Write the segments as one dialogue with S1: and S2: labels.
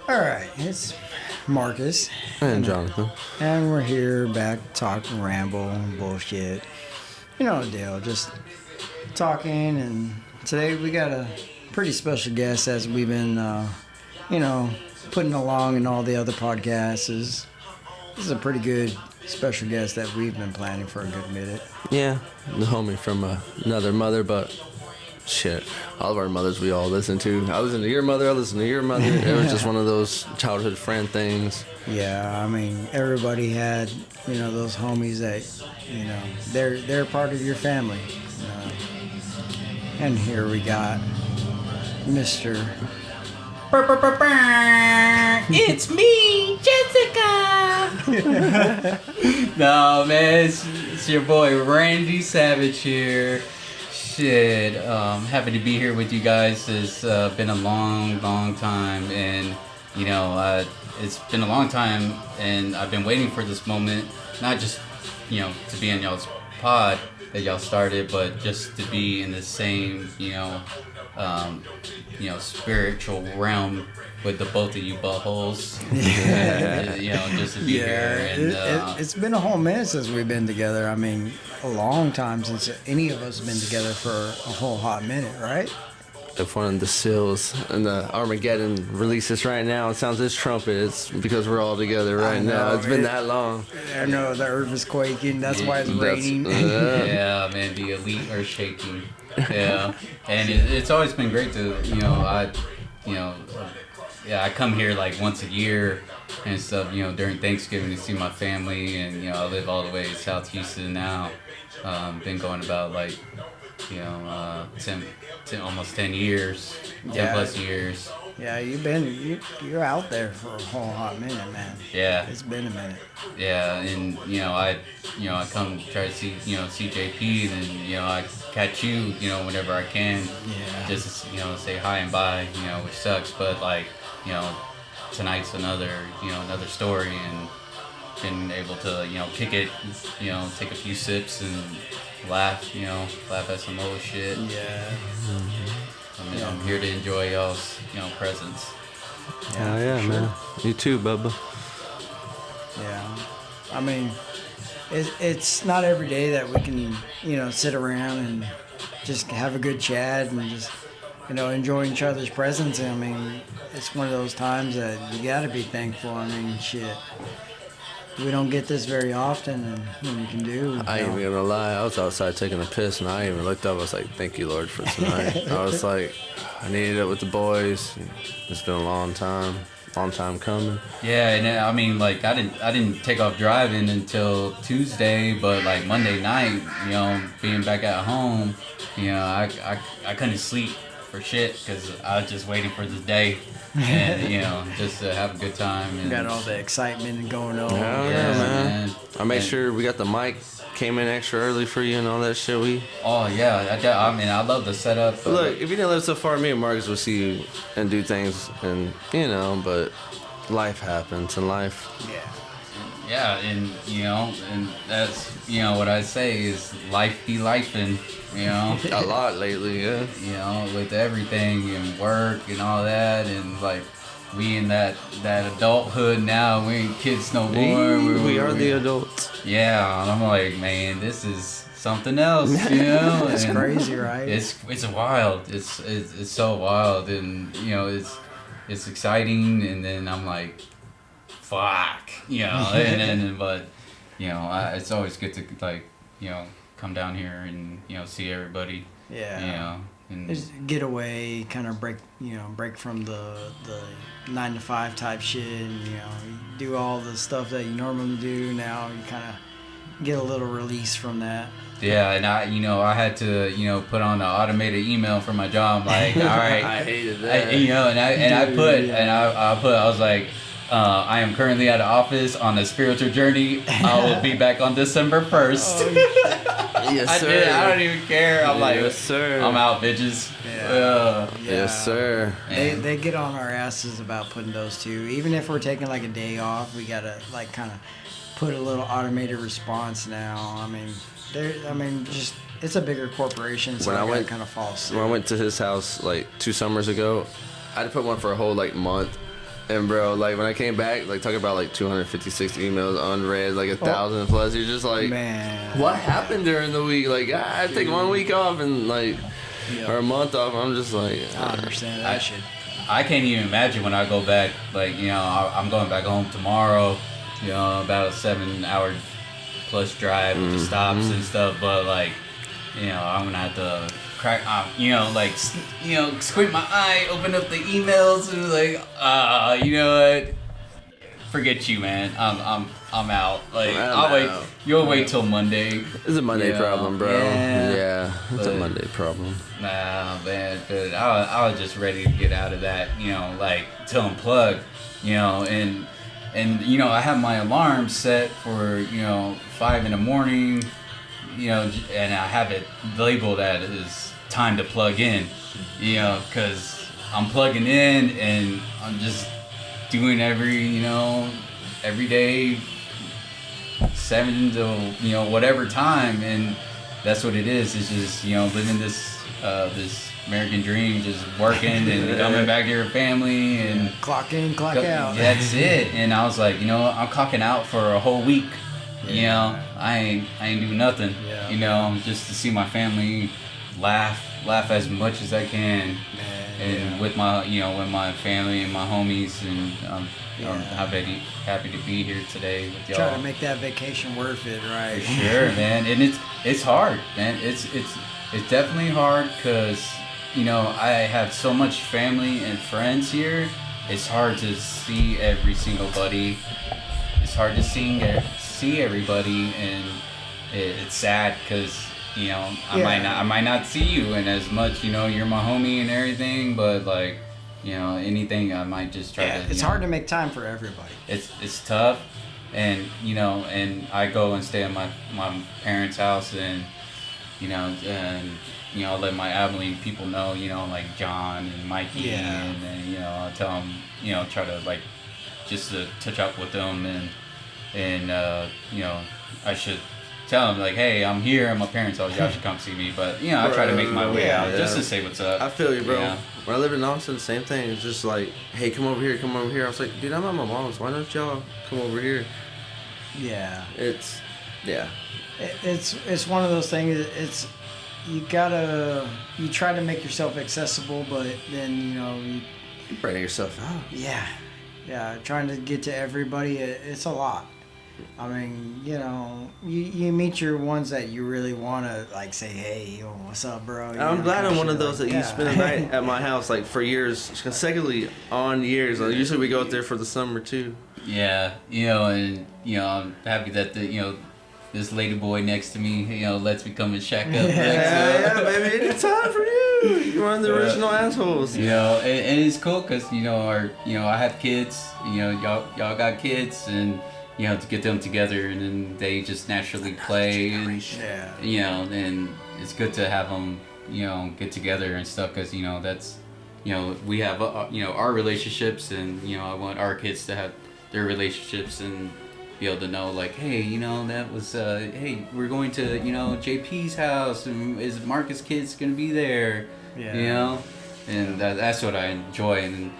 S1: All right, it's Marcus,
S2: And Jonathan.
S1: and we're here back talking ramble and bullshit. You know the deal, just talking. And today we got a pretty special guest, as we've been, putting along in all the other podcasts. This is a pretty good special guest that we've been planning for a good minute.
S2: Yeah, the homie from another mother, but shit, all of our mothers we all listen to. I listen to your mother, I listen to your mother. It was just one of those childhood friend things.
S1: Yeah, I mean, everybody had, those homies that, they're part of your family. And here we got Mr.
S3: It's me, Jessica. No, man, it's your boy Randy Savage here. Shit, happy to be here with you guys. It's been a long time, and it's been a long time, and I've been waiting for this moment, not just to be on y'all's pod that y'all started, but just to be in the same spiritual realm with the both of you buttholes.
S1: Yeah.
S3: Just to be here. And
S1: it's been a whole minute since we've been together. I mean, a long time since any of us have been together for a whole hot minute, right?
S2: If one of the seals and the Armageddon releases right now, it sounds this trumpet. It's because we're all together right now. It's been that long.
S1: I know, the earth is quaking. That's why it's raining.
S3: Yeah, man, the elite are shaking. Yeah, and it's always been great to, I come here like once a year and stuff, during Thanksgiving to see my family, and, I live all the way in South Houston now. Been going about like, 10 almost 10 years, 10 plus years.
S1: Yeah, you're out there for a whole hot minute, man.
S3: Yeah.
S1: It's been a minute.
S3: Yeah, and I come try to see JP, and then I catch you whenever I can.
S1: Yeah.
S3: Just say hi and bye, which sucks, but like tonight's another story, and been able to kick it, take a few sips and laugh at some old shit.
S1: Yeah.
S3: I'm here to enjoy y'all's presence.
S2: Yeah,
S1: sure.
S2: man. You too, Bubba.
S1: Yeah, I mean, it's not every day that we can, sit around and just have a good chat and just, enjoy each other's presence. I mean, it's one of those times that you got to be thankful. I mean, shit, we don't get this very often, and when you can do.
S2: I ain't even gonna lie. I was outside taking a piss, and I even looked up. I was like, "Thank you, Lord, for tonight." I was like, I needed it with the boys. It's been a long time coming.
S3: Yeah, and I mean, like, I didn't take off driving until Tuesday, but like Monday night, being back at home, I couldn't sleep for shit because I was just waiting for this day, and just to have a good time. And
S1: Got all the excitement going on.
S2: Yeah, man. I made sure we got the mic. Came in extra early for you and all that shit.
S3: Oh yeah, I mean, I love the setup.
S2: Look, if you didn't live so far, me and Marcus would see you and do things, and but life happens, and life.
S3: Yeah, and and that's what I say is life be lifing,
S2: A lot lately, yeah.
S3: With everything and work and all that, and like we in that adulthood now. We ain't kids no more.
S2: We are the adults.
S3: Yeah, and I'm like, man, this is something else,
S1: It's
S3: and
S1: crazy, right?
S3: It's wild. It's so wild, and it's exciting, and then I'm like, fuck, and then but it's always good to like come down here and see everybody.
S1: Yeah.
S3: And
S1: Just get away, kind of break from the 9 to 5 type shit, and you do all the stuff that you normally do. Now you kind of get a little release from that.
S3: yeah, and I had to put on an automated email for my job, like, all right,
S2: I hated that.
S3: I was like, I am currently at an office on a spiritual journey. I will be back on December 1st.
S2: Yes, sir.
S3: I don't even care. I'm like,
S2: yes, sir.
S3: I'm out, bitches.
S1: Yeah.
S2: Yes, sir.
S1: They get on our asses about putting those two. Even if we're taking like a day off, we gotta like kind of put a little automated response now. I mean, just it's a bigger corporation, so I kind of falls.
S2: When I went to his house like 2 summers ago, I had to put one for a whole like month. And bro, like when I came back, like talking about like 256 emails unread, like 1,000 plus. You're just like,
S1: Man.
S2: what happened during the week? Like I take 1 week off and like, or a month off. I'm just like,
S1: I understand that shit.
S3: I can't even imagine when I go back. Like, you know, I'm going back home tomorrow. You know, about a 7-hour plus drive with the stops and stuff. But like, you know, I'm gonna have to crack, you know, like, you know, squint my eye, open up the emails, and like, you know what? Forget you, man. I'm out. Like, I'll wait. You'll wait till Monday.
S2: It's a Monday problem, bro.
S3: Yeah,
S2: it's a Monday problem.
S3: Nah, man. But I was just ready to get out of that. You know, like to unplug. You know, and you know, I have my alarm set for 5 in the morning. You know, and I have it labeled as time to plug in. You know, because I'm plugging in and I'm just doing every day 7 to whatever time, and that's what it is. It's just living this American dream, just working and coming back to your family and
S1: clock in, clock out.
S3: That's it. And I was like, I'm clocking out for a whole week. I ain't do nothing. Just to see my family laugh as much as I can. And with my with my family and my homies, and I'm happy to be here today with y'all.
S1: Try to make that vacation worth it, right?
S3: For sure, man. And it's hard, man. It's definitely hard because I have so much family and friends here. It's hard to see every single buddy. It's hard to see everybody, and it's sad because I might not see you and as much. You're my homie and everything, but like anything I might just try to.
S1: It's hard to make time for everybody.
S3: It's tough, and and I go and stay at my parents' house, and let my Abilene people know, like John and Mikey, and then I'll tell them, try to like just to touch up with them, and I should tell them like, hey, I'm here at my parents' house. Y'all should come see me. But I try to make my way out just to say what's up.
S2: I feel you, bro.
S3: Yeah.
S2: When I lived in Austin, the same thing. It's just like, hey, come over here, come over here. I was like, dude, I'm at my mom's. Why don't y'all come over here?
S1: Yeah.
S2: It's
S1: one of those things. You try to make yourself accessible, but then you
S2: burning yourself out.
S1: Yeah, trying to get to everybody, it's a lot. I mean, you meet your ones that you really want to like say, hey, what's up, bro?
S2: I'm glad I'm one of those that you spend the night at my house like for years, consecutively on years. Usually we go out there for the summer too.
S3: Yeah, and I'm happy that this lady boy next to me, lets me come and shack up.
S2: Yeah, baby, it's time for you. You're one of the original assholes.
S3: And it's cool because I have kids. Y'all got kids, and to get them together, and then they just naturally play, and and it's good to have them get together and stuff, because that's we have our relationships, and I want our kids to have their relationships and be able to know like, hey, that was hey, we're going to JP's house, and is Marcus' kids gonna be there? And that's what I enjoy, and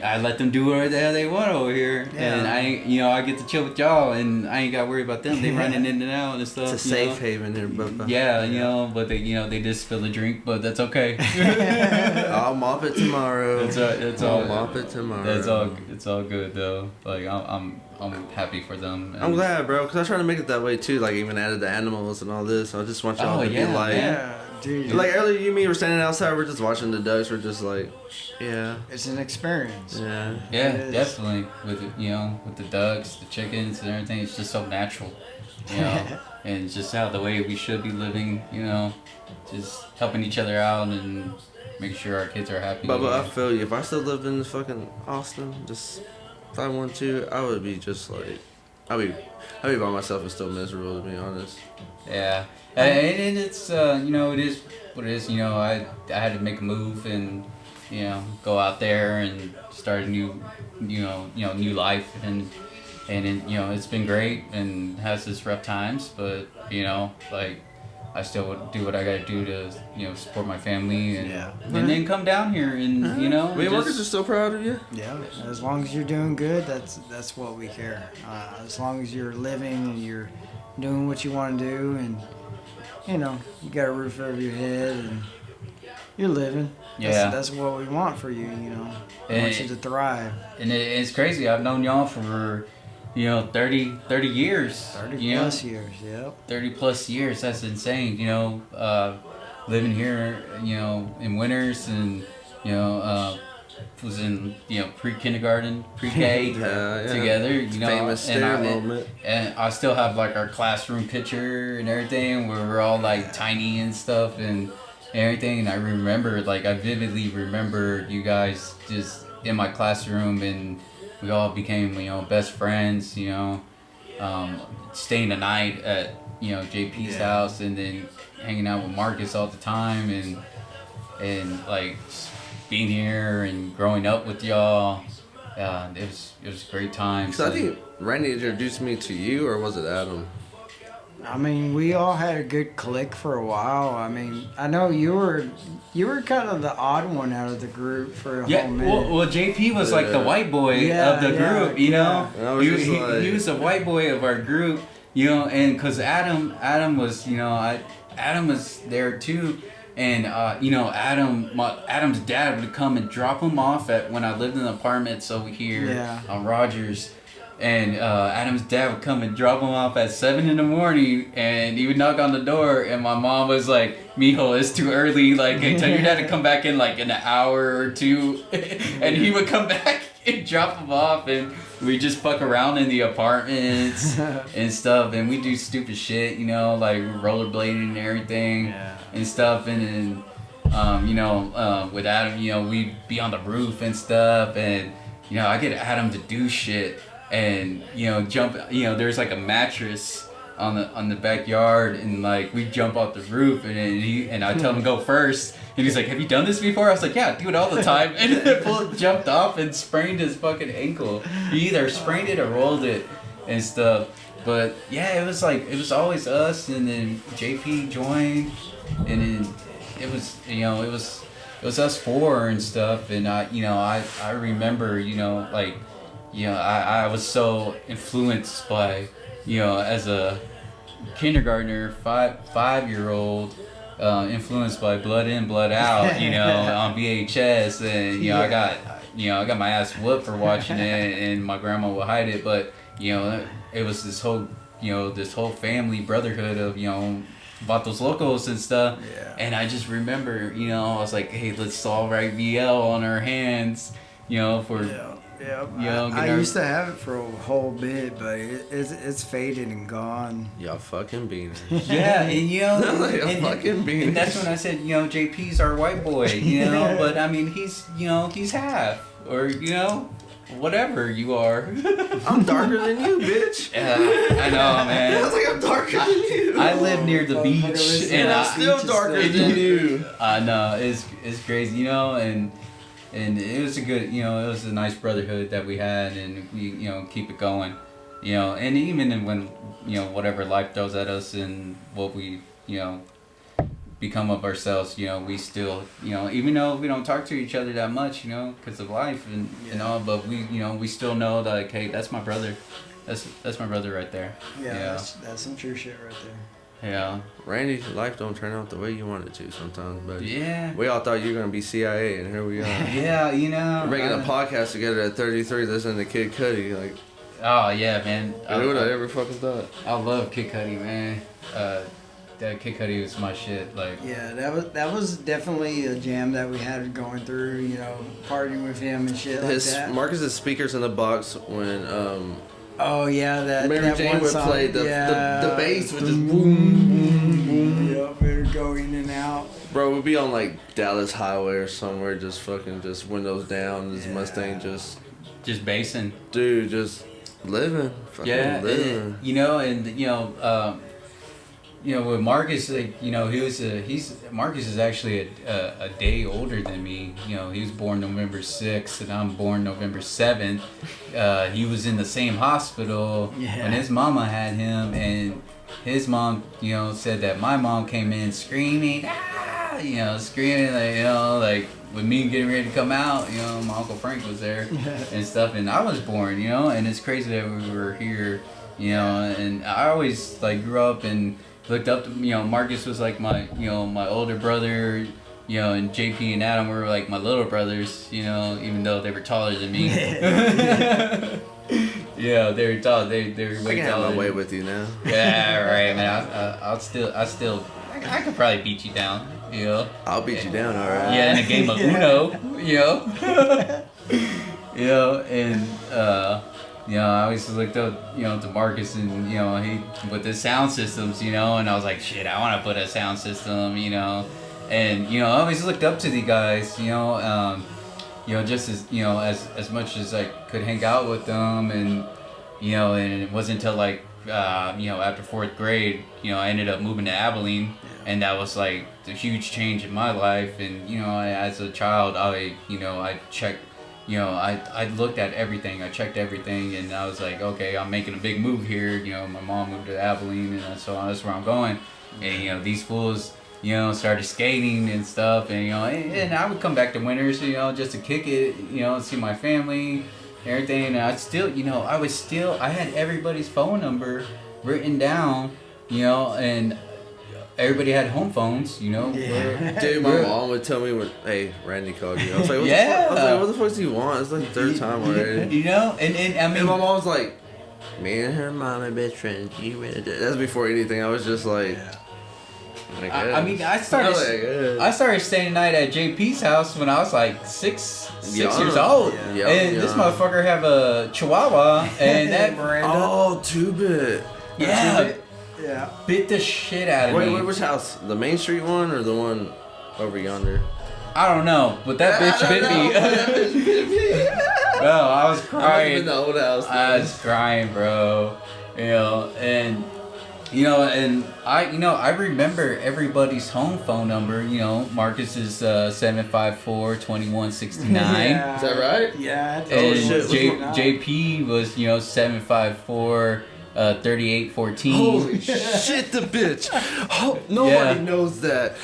S3: I let them do whatever the hell they want over here, and I get to chill with y'all, and I ain't got to worry about them. They running in and out and stuff.
S2: It's a safe haven here, Bubba.
S3: But they just spill a drink, but that's okay.
S2: I'll mop it tomorrow.
S3: I'll
S2: mop it tomorrow.
S3: It's all good though. Like I'm happy for them.
S2: I'm glad, bro, because I try to make it that way too. Like even added the animals and all this. I just want y'all to be like,
S1: dude.
S2: Like earlier, you and me were standing outside. We're just watching the ducks. We're just like,
S1: it's an experience.
S3: Yeah, definitely. With with the ducks, the chickens, and everything, it's just so natural. And it's just how the way we should be living. Just helping each other out and making sure our kids are happy.
S2: Bubba, I feel you. If I still lived in fucking Austin, just if I wanted to, I would be just like, I'd be by myself and still miserable, to be honest.
S3: Yeah, and it's it is what it is. I had to make a move and go out there and start a new new life, and it's been great and has its rough times, but like I still would do what I gotta do to, support my family and
S1: Yeah.
S3: and then come down here and,
S2: Me and Marcus are still proud of you.
S1: Yeah, as long as you're doing good, that's what we care. As long as you're living and you're doing what you want to do, and you got a roof over your head and you're living. That's what we want for you. We want you to thrive.
S3: And it's crazy. I've known y'all for 30 years.
S1: 30 plus years. Yep.
S3: 30 plus years. That's insane. Living here, in winters and was in pre-kindergarten, pre-K together.
S2: Famous stare moment.
S3: And I still have like our classroom picture and everything where we're all like tiny and stuff and everything. And I vividly remember you guys just in my classroom, and we all became best friends. Staying the night at JP's house, and then hanging out with Marcus all the time, and like being here and growing up with y'all. It was a great time.
S2: So I think Randy introduced me to you, or was it Adam?
S1: I mean, we all had a good click for a while. I mean, I know you were kind of the odd one out of the group for a whole minute.
S3: Well, JP was like the white boy of the group, He was the white boy of our group, and because Adam was, Adam was there too. And, Adam's dad would come and drop him off when I lived in the apartments over here on Rogers. And Adam's dad would come and drop him off at 7 in the morning, and he would knock on the door, and my mom was like, "Mijo, it's too early. Like, hey, tell your dad to come back in like in an hour or two." And he would come back and drop him off, and we just fuck around in the apartments and stuff, and we do stupid shit, like rollerblading and everything and stuff, and then with Adam, we'd be on the roof and stuff, and I get Adam to do shit. And jump. There's like a mattress on the backyard, and like we jump off the roof, and I tell him go first, and he's like, "Have you done this before?" I was like, "Yeah, I do it all the time." And then Bull jumped off and sprained his fucking ankle. He either sprained it or rolled it and stuff. But yeah, it was always us, and then JP joined, and then it was us four and stuff, and I remember I was so influenced by, as a kindergartner, 5-year-old, influenced by Blood In, Blood Out, on VHS, and I got my ass whooped for watching it, and my grandma would hide it, but it was this whole family brotherhood of Vatos Locos and stuff, and I just remember, I was like, hey, let's all write VL on our hands, for.
S1: Yeah, I used to have it for a whole bit, but it's faded and gone.
S2: Y'all fucking beaners.
S3: Yeah, and
S2: fucking beaners.
S3: And that's when I said, JP's our white boy, but I mean he's half, or whatever you are.
S2: I'm darker than you, bitch.
S3: I know, man.
S2: I was like, I'm darker than you.
S3: I live near the beach, and
S2: I'm still darker than you.
S3: I know, it's crazy, and it was a good, it was a nice brotherhood that we had, and we, keep it going, and even when, whatever life throws at us and what we, become of ourselves, we still, even though we don't talk to each other that much, because of life and all, but we still know that, like, hey, that's my brother. That's my brother right there.
S1: Yeah. That's some true shit right there.
S3: Yeah.
S2: Randy, life don't turn out the way you want it to sometimes, but
S3: yeah,
S2: we all thought you were going to be CIA, and here we are.
S3: Yeah,
S2: We're making a podcast together at 33 listening to Kid Cudi. Like,
S3: oh, yeah, man.
S2: Who would I ever fucking thought?
S3: I love Kid Cudi, man. That Kid Cudi was my shit. Like,
S1: yeah, that was definitely a jam that we had going through, partying with him and shit like that.
S2: Marcus's speakers in the box when,
S1: oh yeah, that
S2: Mary Jane
S1: one
S2: would
S1: song,
S2: play the bass would just boom,
S1: boom, boom. Yep, it would go in and out.
S2: Bro, we'd be on like Dallas Highway or somewhere, just windows down, this Mustang just
S3: basing.
S2: Dude, just living, fucking living.
S3: with Marcus, like, Marcus is actually a day older than me. He was born November 6th, and I'm born November 7th. He was in the same hospital when his mama had him, and his mom, said that my mom came in screaming, screaming, like with me getting ready to come out, my Uncle Frank was there and stuff, and I was born, and it's crazy that we were here, and I always like grew up and looked up to, Marcus was like my, my older brother, and JP and Adam were like my little brothers, even though they were taller than me. Yeah, they were tall. They were way
S2: I can have
S3: taller.
S2: my way with you now.
S3: Yeah, right, man. I could probably beat you down.
S2: I'll beat you down, all right.
S3: Yeah, in a game of Uno. And I always looked up, to Marcus, and he with the sound systems, and I was like, shit, I want to put a sound system, and I always looked up to the guys, just as much as I could hang out with them, and and it wasn't until like after 4th grade, I ended up moving to Abilene, and that was like the huge change in my life. And as a child, I checked, I looked at everything, I checked everything, and I was like, okay, I'm making a big move here. My mom moved to Abilene, and so that's where I'm going. And these fools started skating and stuff, and and I would come back to winters, just to kick it, see my family, everything. And I still, I had everybody's phone number written down, and everybody had home phones,
S2: Dude, my mom would tell me when, hey, Randy called you. I was like, what the fuck do you want? It's like the 3rd time already.
S3: And I mean,
S2: and my mom was like, me and her mom are best friends. You ready to? That's before anything. I was just like.
S3: I started staying the night at JP's house when I was like six years old. And this motherfucker have a Chihuahua, and that
S2: Oh, 2-bit.
S1: Yeah.
S3: Bit the shit out of me.
S2: Wait, which house? The Main Street one or the one over yonder?
S3: I don't know, but that bitch bit me. Bro, I was crying.
S2: In the old house.
S3: I was crying, bro. And I remember everybody's home phone number. Marcus is 754-2169.
S1: Yeah.
S2: Is that right?
S1: Yeah.
S3: And
S2: shit.
S3: JP was 754-3814.
S2: Holy shit, the bitch! Nobody knows that.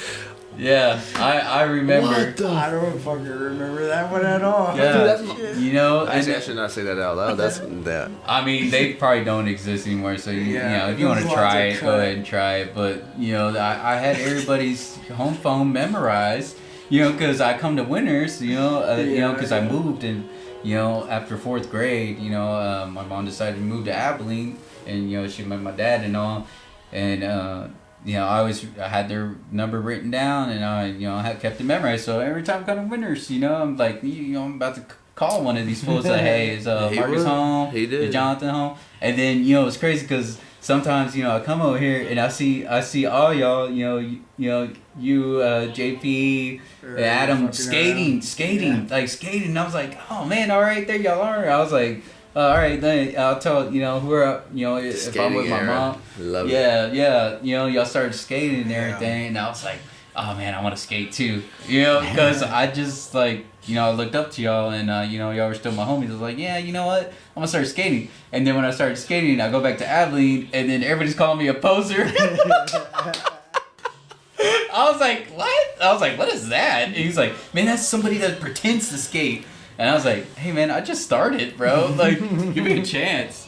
S3: Yeah, I remember.
S2: What the?
S1: I don't fucking remember that one at all.
S3: Yeah,
S2: Actually, I should not say that out loud. That's that.
S3: I mean, they probably don't exist anymore. So if you want to try it, go ahead and try it. But I had everybody's home phone memorized. Because I come to winters. Because I moved, and after 4th grade, my mom decided to move to Abilene, and she met my dad and all, and I had their number written down, and I had kept it memorized. So every time I come to winters, I'm like, I'm about to call one of these fools. Like, hey, is Marcus home?
S2: He did.
S3: Is Jonathan home? And then it's crazy because sometimes I come over here and I see all y'all, JP, Adam skating,
S1: Yeah.
S3: like skating. And I was like, oh man, all right, there y'all are. I was like, all right, then I'll tell who are if I'm with my mom.
S2: Love
S3: it. Y'all started skating and everything, and I was like, oh man, I want to skate too. Because I just like I looked up to y'all, and y'all were still my homies. I was like, yeah, you know what, I'm gonna start skating. And then when I started skating, I go back to Abilene, and then everybody's calling me a poser. I was like, what? I was like, what is that? And he's like, man, that's somebody that pretends to skate. And I was like, hey man, I just started, bro. Like, give me a chance.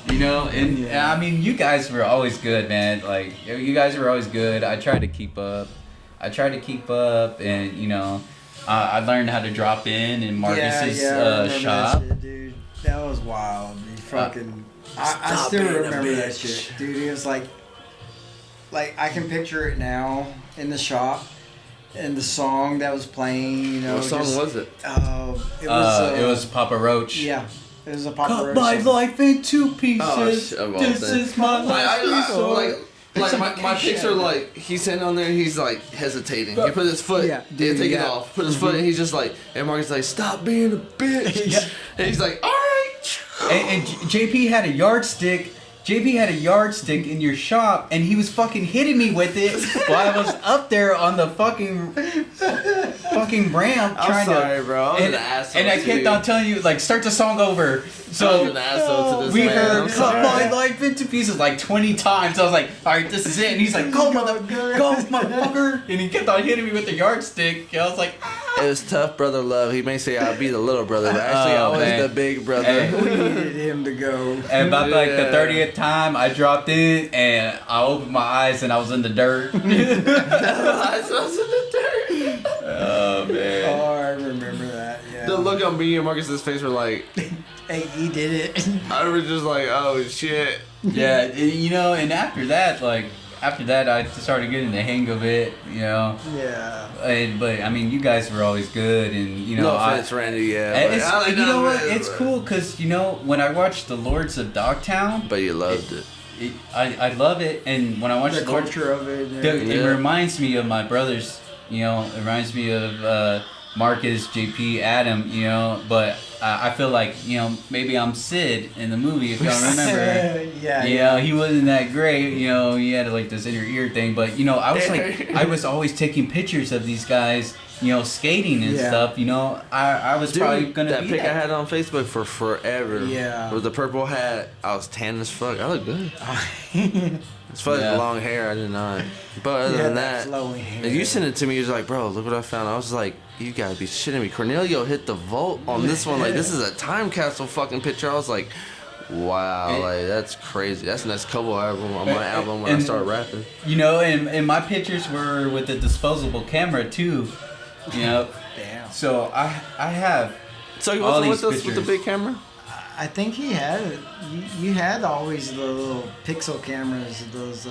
S3: And I mean, you guys were always good, man. Like, you guys were always good. I tried to keep up. And I learned how to drop in Marcus's shop.
S1: That shit, dude. That was wild. You fucking. I still remember that shit, dude. It was like I can picture it now in the shop. And the song that was playing,
S2: What song was it?
S1: It was
S3: Papa Roach.
S1: Yeah, it was a Papa Roach.
S3: Cut my
S1: song.
S3: life into pieces.
S2: This
S3: is my life.
S2: My picture, like, he's sitting on there, he's like hesitating. He put his foot, take it off, put his foot, and he's just like, and Marcus like, stop being a bitch. And he's like, all right.
S3: And JP had a yardstick, JB had a yardstick in your shop, and he was fucking hitting me with it while I was up there on the fucking ramp
S2: I'm sorry,
S3: to.
S2: bro. I was
S3: and,
S2: an asshole.
S3: and I
S2: to
S3: kept
S2: you.
S3: on telling you, like, start the song over.
S2: I was
S3: So
S2: an asshole to this
S3: we
S2: man.
S3: heard
S2: I'm
S3: "Cut
S2: sorry.
S3: My Life into Pieces" like 20 times. I was like, all right, this is it. And he's like, go, motherfucker. And he kept on hitting me with the yardstick. And I was like,
S2: It was tough brother love. He may say I'll be the little brother, but actually I was
S3: man.
S2: the big brother.
S3: Hey.
S1: We needed him to go.
S3: And about like the
S2: Yeah.
S3: 30th time, I dropped in and I opened my eyes and I was in the dirt.
S2: I was in the dirt.
S3: Oh, man.
S1: Oh, I remember that. Yeah.
S2: The look on me and Marcus's face were like,
S1: Hey, he did it.
S2: I was just like, oh shit.
S3: Yeah, you know, and after that, I started getting the hang of it, you know.
S1: Yeah.
S3: But I mean, you guys were always good, and you know,
S2: No offense, Randy, yeah.
S3: and
S2: but
S3: it's,
S2: I like
S3: you know
S2: that,
S3: what?
S2: man,
S3: It's
S2: but-
S3: cool because you know when I watched the Lords of Dogtown,
S2: But you loved it.
S3: I love it, and when I watch
S1: The
S3: the Lords,
S1: culture of it. and
S3: it
S2: Yeah.
S3: reminds me of my brothers. You know, it reminds me of Marcus, JP, Adam. You know, but I feel like you know maybe I'm Sid in the movie if y'all remember.
S1: yeah.
S3: You know, he wasn't that great. You know, he had like this inner ear thing. But you know, I was like, I was always taking pictures of these guys. You know, skating and
S1: Yeah.
S3: stuff. You know, I was probably gonna
S2: that
S3: be
S2: pic I
S3: that.
S2: had on Facebook for forever.
S1: Yeah.
S2: With the purple hat, I was tan as fuck. I look good. It's funny,
S3: Yeah.
S2: the long hair, I did not. But other
S1: Yeah,
S2: than
S1: that
S2: that,
S1: flowing hair.
S2: and you sent it to me. You was like, bro, look what I found. I was like, you gotta be shitting me. Cornelio hit the vault on this one. Like, this is a time capsule fucking picture. I was like, wow, like that's crazy. That's the next cover album on my album when I
S3: and-
S2: start rapping.
S3: You know, and my pictures were with a disposable camera too. You know,
S1: Damn.
S3: so I have.
S2: So you
S3: all
S2: wasn't
S3: these
S2: with us with the
S3: pictures.
S2: big camera?
S1: I think he had it. You had always the little pixel cameras. Those.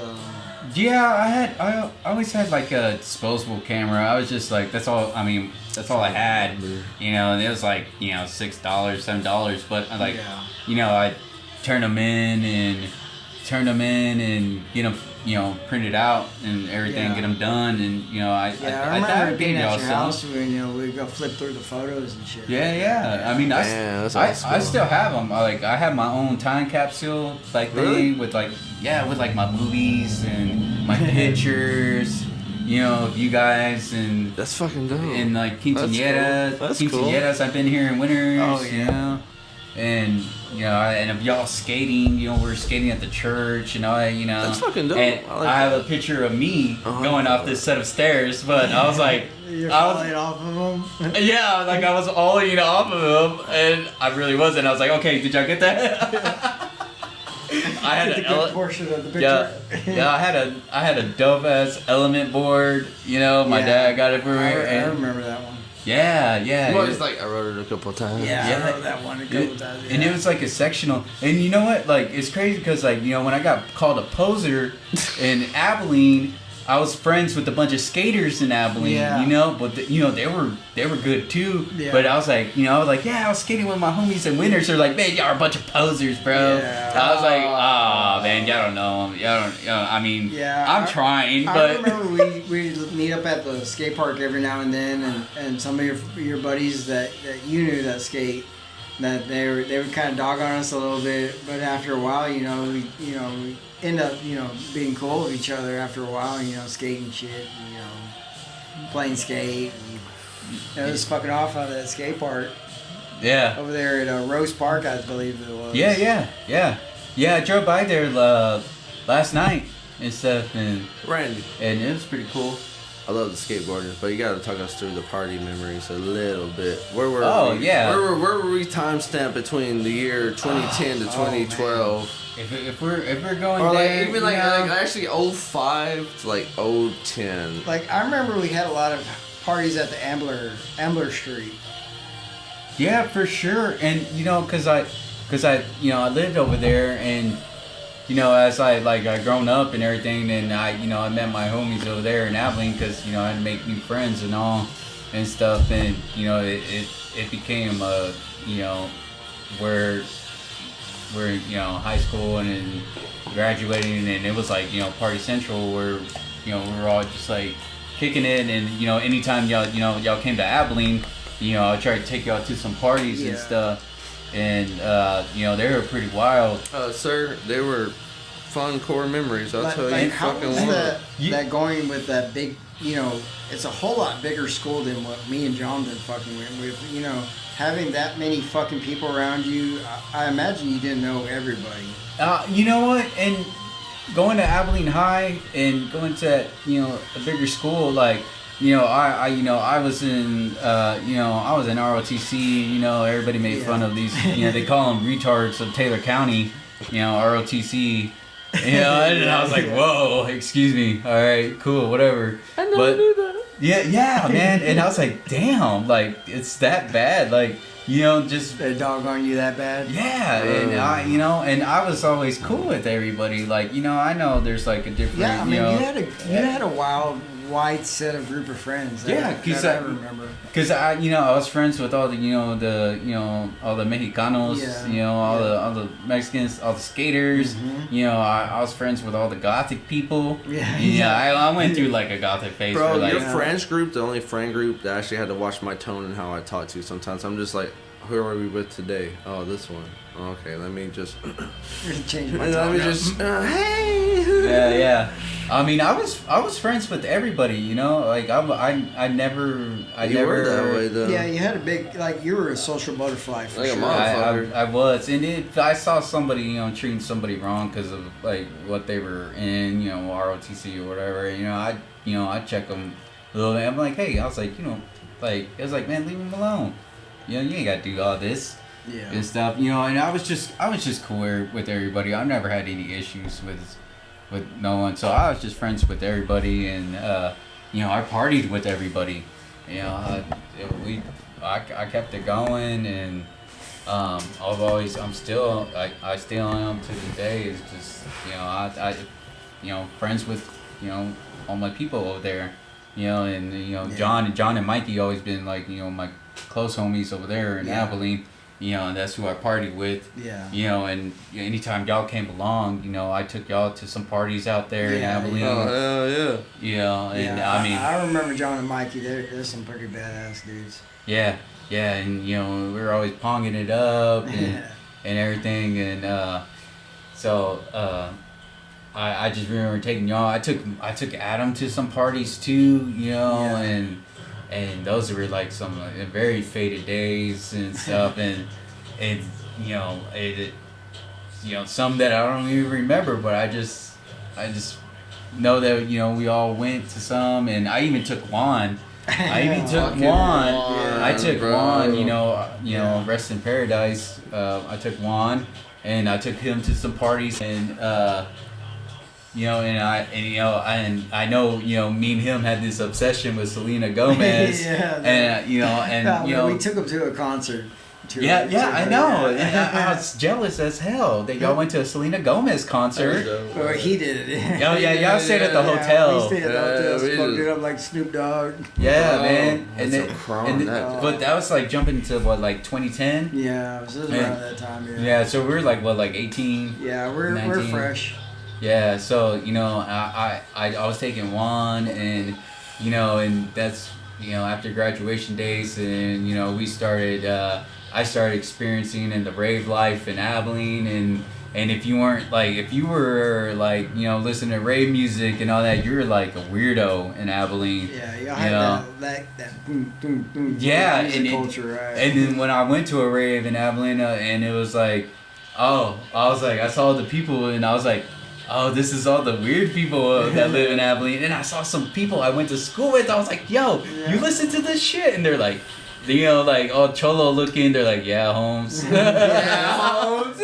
S3: Yeah, I always had like a disposable camera. I was just like, that's all. I mean, that's all I had. You know, and it was like $6, $7. But I like,
S1: Yeah.
S3: you know, I turn them in and get them, you know, printed out and everything,
S1: Yeah.
S3: get them done, and you know, I
S1: remember being
S3: gave y'all
S1: at your
S3: some.
S1: house when we'd go flip through the photos and shit.
S3: Yeah. I mean,
S2: Man, that's
S3: I
S2: awesome.
S3: still have them. I have my own time capsule like
S2: Really?
S3: thing with like my movies and my pictures. You know, of you guys and
S2: That's fucking dope.
S3: like
S2: That's cool.
S3: quinceañeras.
S2: That's cool.
S3: Quinceañeras. I've been here in winters.
S1: Oh, yeah.
S3: You know, and you know, and of y'all skating. You know, we're skating at the church. You know,
S2: That's fucking dope.
S3: And
S2: I like
S3: I have
S2: that.
S3: a picture of me
S2: Uh-huh.
S3: going off this set of stairs, but I was like.
S1: You're
S3: I was-
S1: falling off of them.
S3: Yeah, like I was ollie off of him, and I really wasn't. I was like, okay, did y'all get that? I had
S1: It's a
S3: an
S1: good portion of the
S3: yeah,
S1: picture.
S3: yeah. I had a dope ass element board. You know, my
S1: Yeah.
S3: dad got it for me.
S1: I
S3: and
S1: remember that one.
S3: yeah.
S2: Well,
S3: it-
S2: it's like I wrote it a couple times.
S1: Yeah,
S3: Yeah.
S1: I wrote that one a couple times.
S3: And it was like a sectional. And you know what? Like, it's crazy because, like, you know, when I got called a poser in Abilene, I was friends with a bunch of skaters in Abilene,
S1: Yeah.
S3: you know, but you know they were good too.
S1: Yeah.
S3: But I was like, you know, I was skating with my homies in winters. They're like, man, y'all are a bunch of posers, bro.
S1: Yeah.
S3: I was like, oh man, y'all don't know 'em. Y'all don't. I mean,
S1: Yeah,
S3: I'm trying,
S1: I
S3: but
S1: remember we'd meet up at the skate park every now and then, and some of your buddies that you knew that skate, that they would kind of dog on us a little bit, but after a while, we end up being cool with each other after a while, skating shit, playing skate, and it was fucking off out of that skate park
S3: yeah.
S1: over there at Rose Park, I believe it was.
S3: Yeah, I drove by there last night and stuff, and
S2: Randy,
S3: it was pretty cool.
S2: I love the skateboarders, but you gotta talk us through the party memories a little bit. Where were
S3: Oh,
S2: we?
S3: yeah.
S2: Where were we timestamped between the year 2010 to 2012?
S3: If we're going
S2: Or
S3: there,
S2: like even like actually 05 to like 010.
S1: Like I remember we had a lot of parties at the Ambler Street.
S3: yeah, for sure. And cause I I lived over there, and as I grown up and everything, and I met my homies over there in Abilene, cause I had to make new friends and all and stuff, and it became where we're high school and then graduating, and it was like party central where we were all just like kicking it, and anytime y'all came to Abilene, I would try to take y'all to some parties and
S1: Yeah.
S3: stuff, and you know, they were pretty wild.
S2: Sir, they were fun core memories. I'll tell you.
S1: How
S2: Fucking
S1: was
S2: one.
S1: that going with that big? You know, it's a whole lot bigger school than what me and John been fucking with. You know, having that many fucking people around you, I imagine you didn't know everybody.
S3: You know what? And going to Abilene High and going to that, you know, a bigger school, like, you know, I was in, you know, I was in ROTC. You know, everybody made fun of these. You know, they call them retards of Taylor County. You know, ROTC. You know, and I was like, whoa, excuse me. All right, cool, whatever.
S2: I never knew that.
S3: Yeah, man. And I was like, damn, like, it's that bad. Like, you know, just...
S1: They dog on you that bad?
S3: Yeah, and I, you know, and I was always cool with everybody. Like, you know, I know there's like a different,
S1: Yeah, I mean,
S3: you know...
S1: you had a wide set of group of friends.
S3: Because
S1: I remember.
S3: Because you know, I was friends with all the, you know, all the Mexicanos, you know, all the Mexicans, all the skaters.
S1: Mm-hmm.
S3: You know, I was friends with all the Gothic people.
S1: Yeah.
S3: I went through like a Gothic phase.
S2: Bro,
S3: for like,
S2: your friends group, the only friend group that actually had to watch my tone and how I talk to sometimes. I'm just like, who are we with today? Oh, this one. Okay, let me just
S1: Change my
S2: let me just hey.
S3: Yeah. I mean, I was friends with everybody, you know. Like I never
S2: were that way though.
S1: Yeah, you had a big, like, you were a social butterfly for
S2: Like a
S1: sure.
S2: motherfucker.
S3: I was, and if I saw somebody, you know, treating somebody wrong because of like what they were in, you know, ROTC or whatever, you know, I check them a little bit. I'm like, hey, I was like, you know, like it was like, man, leave him alone. You know, you ain't got to do all this.
S1: Yeah.
S3: And stuff, you know, and I was just cool with everybody. I've never had any issues with no one, so I was just friends with everybody, and you know, I partied with everybody. You know, I kept it going, and I still am to this day. Is just, you know, I you know, friends with, you know, all my people over there. You know, and you know, John and Mikey always been like, you know, my close homies over there in Abilene. You know, and that's who I partied with.
S1: Yeah.
S3: You know, and anytime y'all came along, you know, I took y'all to some parties out there in Abilene.
S2: Oh, hell yeah.
S3: You know, and I mean...
S1: I remember John and Mikey. They're some pretty badass dudes.
S3: Yeah, and, you know, we were always ponging it up and everything. And so I just remember taking y'all. I took Adam to some parties too, you know, and those were like some very faded days and stuff, and you know, you know, some that I don't even remember, but I just know that, you know, we all went to some, and I even took Juan. I took Juan, you know, rest in paradise. I took Juan, and I took him to some parties, and you know, and I know, you know, me and him had this obsession with Selena Gomez. And you know,
S1: we took him to a concert.
S3: I know. And I was jealous as hell that y'all went to a Selena Gomez concert.
S1: Or he did it.
S3: Oh yeah, y'all stayed at the hotel.
S1: We stayed at the hotel, smoked it up like Snoop Dogg.
S3: Yeah, man. And then,
S2: but
S3: that was like jumping to what, like 2010?
S1: Yeah, it was around that time.
S3: Yeah, so we were like, what, like 18?
S1: Yeah, we're fresh.
S3: Yeah, so, you know, I was taking Juan, and, you know, and that's, you know, after graduation days, and, you know, I started experiencing in the rave life in Abilene, and if you were like, you know, listening to rave music and all that, you were like a weirdo in Abilene.
S1: Yeah, you had that boom, boom, boom.
S3: Yeah,
S1: music culture, right?
S3: And then when I went to a rave in Abilene, and it was like, I was like, I saw the people, and I was like, oh, this is all the weird people that live in Abilene. And I saw some people I went to school with. I was like, yo, you listen to this shit? And they're like, you know, like all cholo looking. They're like, yeah, Holmes.
S1: Holmes.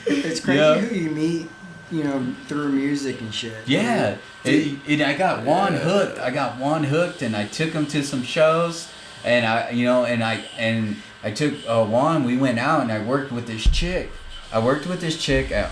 S1: It's crazy who you meet, you know, through music and shit.
S3: Yeah. And I got Juan hooked. And I took him to some shows. And I took Juan. We went out, and I worked with this chick. At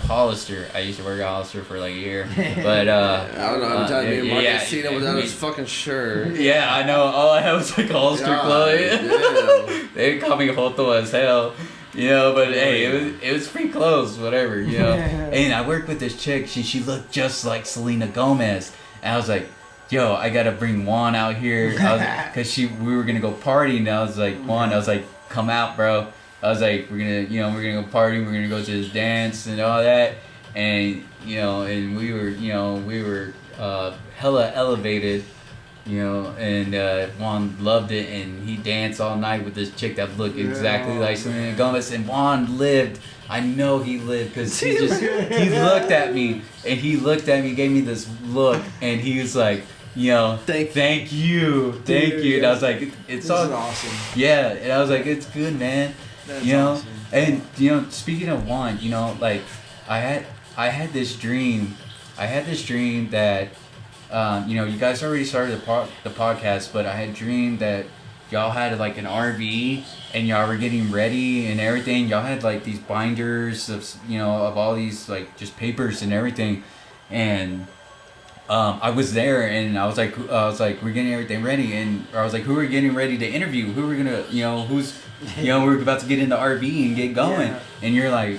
S3: Hollister. I used to work at Hollister for like a year. But
S2: I don't know how many times me and Mark seen him without his fucking shirt.
S3: Yeah, I know. All I had was like Hollister clothes. They called me Hoto as hell. You know, but hey, it was free clothes, whatever, you know. And I worked with this chick. She looked just like Selena Gomez. And I was like, yo, I gotta bring Juan out here. Because we were gonna go party, and I was like, Juan, I was like, come out, bro. I was like, we're gonna go party, we're gonna go to this dance and all that, and and we were hella elevated, and Juan loved it, and he danced all night with this chick that looked exactly like Selena Gomez, and Juan lived. I know he lived because he looked at me, gave me this look, and he was like, thank you, and I was like, it's
S1: This
S3: all
S1: is awesome.
S3: yeah, and I was like, it's good, man.
S1: That's awesome.
S3: And speaking of Juan, like I had this dream. I had this dream that you guys already started the podcast, but I had dreamed that y'all had like an RV and y'all were getting ready and everything. Y'all had like these binders of all these like just papers and everything, and I was there, and I was like, we're getting everything ready, and I was like, who are we getting ready to interview? Who are we gonna, we're about to get in the RV and get going, and you're like,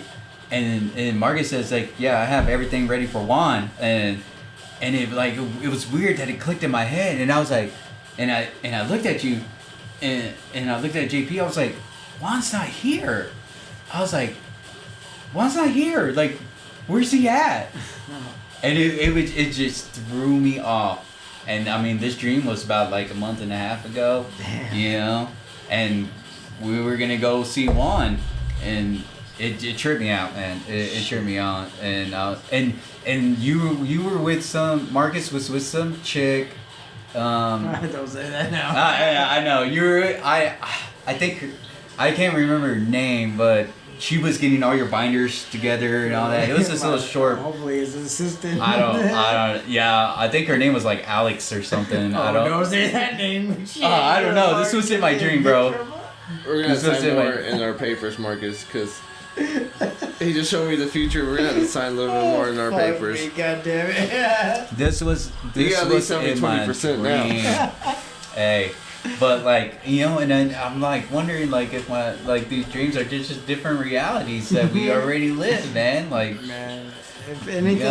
S3: and Marcus says like, yeah, I have everything ready for Juan, and it was weird that it clicked in my head, and I was like, and I looked at you, and I looked at JP, I was like, Juan's not here. I was like, Juan's not here. Like, where's he at? And it just threw me off. And I mean, this dream was about like a month and a half ago.
S1: Damn.
S3: And we were gonna go see Juan, and it tripped me out, man. It tripped me out, and you were with Marcus was with some chick.
S1: Don't say that now.
S3: I know you were. I think I can't remember her name, but she was getting all your binders together and all that. It was this little short.
S1: Hopefully, his assistant.
S3: I don't. Yeah, I think her name was like Alex or something. I don't.
S1: Don't say that name.
S3: I don't know. This was in my dream, bro.
S2: We're gonna sign more in our papers, Marcus, because he just showed me the future. We're gonna have to sign a little bit more in our papers.
S1: God damn it.
S3: This was
S2: at least
S3: in my
S2: 20% now.
S3: dream. Hey. But like, and then I'm like wondering like if these dreams are just different realities that we already live, man. Like,
S1: man, if anything,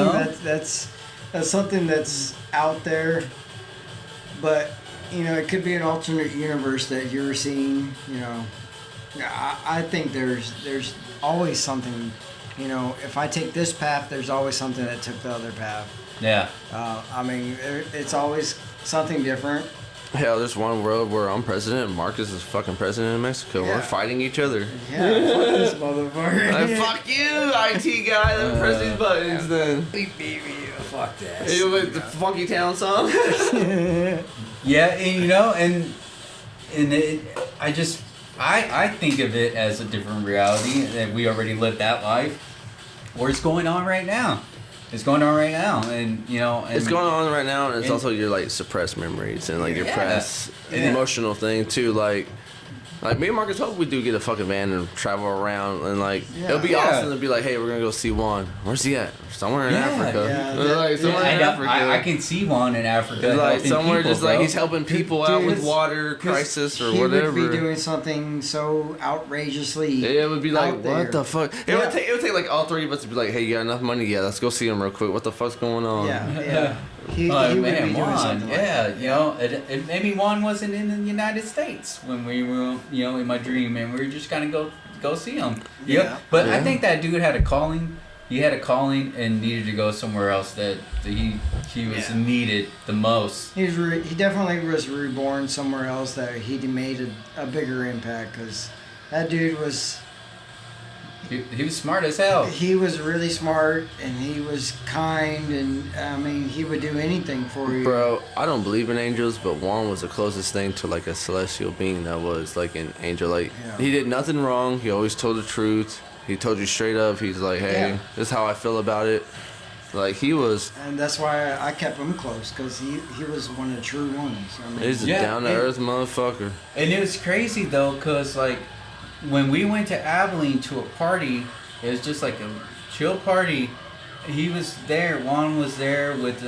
S1: that's something that's out there, but it could be an alternate universe that you're seeing. I think there's always something. If I take this path, there's always something that took the other path.
S3: Yeah.
S1: I mean, it's always something different.
S2: Hell, there's one world where I'm president and Marcus is fucking president in Mexico.
S1: Yeah.
S2: We're fighting each other.
S1: Yeah, fuck this motherfucker.
S2: Like, fuck you, IT guy. Let me press these buttons then.
S1: Fuck that.
S2: Hey, with the Funky Town song?
S3: Yeah, and I think of it as a different reality that we already lived that life, or it's going on right now. It's going on right now, and
S2: It's going on right now, and it's also your like suppressed memories and like your past emotional thing too. Like me and Marcus hope we do get a fucking van and travel around, and like it'll be awesome to be like, hey, we're gonna go see Juan. Where's he at? Somewhere in Africa. Like somewhere in Africa.
S3: I can see Juan in Africa.
S2: Like somewhere
S3: people,
S2: just like he's helping people out with water crisis or whatever.
S1: He would be doing something so outrageously.
S2: It would be like,
S1: there.
S2: what the fuck? It would take like all three of us to be like, hey, you got enough money? Yeah, let's go see him real quick. What the fuck's going on?
S1: Yeah. He would be doing
S3: Juan,
S1: something like that.
S3: Maybe Juan wasn't in the United States when we were, in my dream, and we were just gonna go see him.
S1: Yeah.
S3: But I think that dude had a calling. He had a calling and needed to go somewhere else that he was needed the most.
S1: He definitely was reborn somewhere else that he made a bigger impact, because that dude was.
S3: He was smart as hell.
S1: He was really smart, and he was kind, and I mean, he would do anything for you.
S2: Bro, I don't believe in angels, but Juan was the closest thing to like a celestial being that was like an angel. Like he did nothing wrong. He always told the truth. He told you straight up. He's like, hey, this is how I feel about it. Like he was.
S1: And that's why I kept him close, because he was one of the true ones. I mean,
S2: He's a down to earth motherfucker.
S3: And it was crazy though, cause like when we went to Abilene to a party, it was just like a chill party. He was there. Juan was there with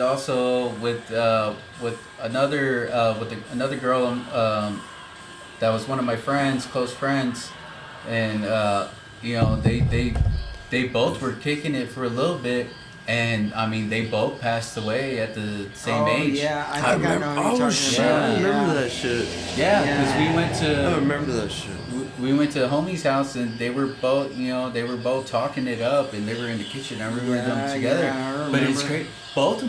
S3: another girl that was one of my friends, close friends, and they both were kicking it for a little bit. And I mean, they both passed away at the same age.
S1: Yeah, I think I know what you're talking
S2: Shit,
S1: about.
S2: I remember that shit.
S3: Yeah, because we went to.
S2: I remember that shit.
S3: we went to the homie's house and they were both, they were both talking it up and they were in the kitchen. I remember them together.
S1: Yeah, I
S3: but it's
S1: remember.
S3: great. Both of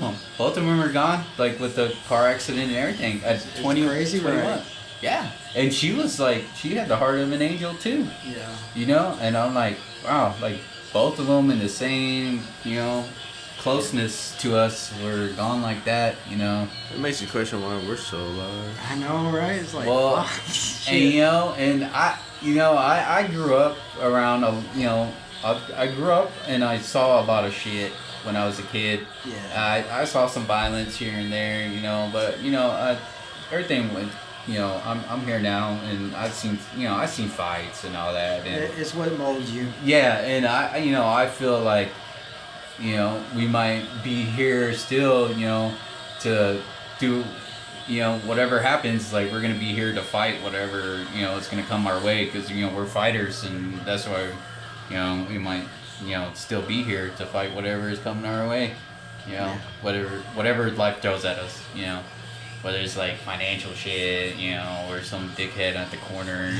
S3: them are gone, like with the car accident and everything. At 20,
S1: crazy,
S3: 21.
S1: right?
S3: Yeah, and she was like, she had the heart of an angel too.
S1: Yeah.
S3: And I'm like, wow, like both of them in the same, closeness to us were gone like that.
S2: It makes you question why we're so alive.
S1: I know, right? It's like,
S3: Well,
S1: fuck.
S3: and I grew up around I grew up and I saw a lot of shit when I was a kid.
S1: Yeah.
S3: I saw some violence here and there, but everything went. I'm here now, and I've seen fights and all that. And
S1: It's what molds you.
S3: yeah, and I feel like, we might be here still, to do, whatever happens, like we're gonna be here to fight whatever, it's gonna come our way, because we're fighters, and that's why, we might, still be here to fight whatever is coming our way, whatever life throws at us, whether it's like financial shit, or some dickhead at the corner,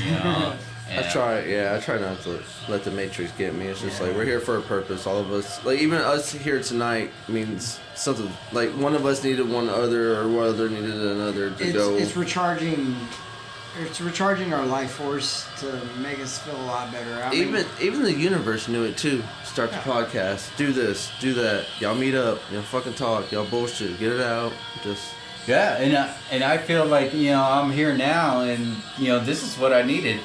S2: I try not to let the Matrix get me. It's just like, we're here for a purpose, all of us. Like, even us here tonight means something. Like, one of us needed one other, or one other needed another to go.
S1: It's recharging. It's recharging our life force to make us feel a lot better. I mean,
S2: Even the universe knew it too. Start the podcast, do this, do that. Y'all meet up, fucking talk, y'all bullshit, get it out, just...
S3: Yeah, and I feel like, I'm here now, and, this is what I needed.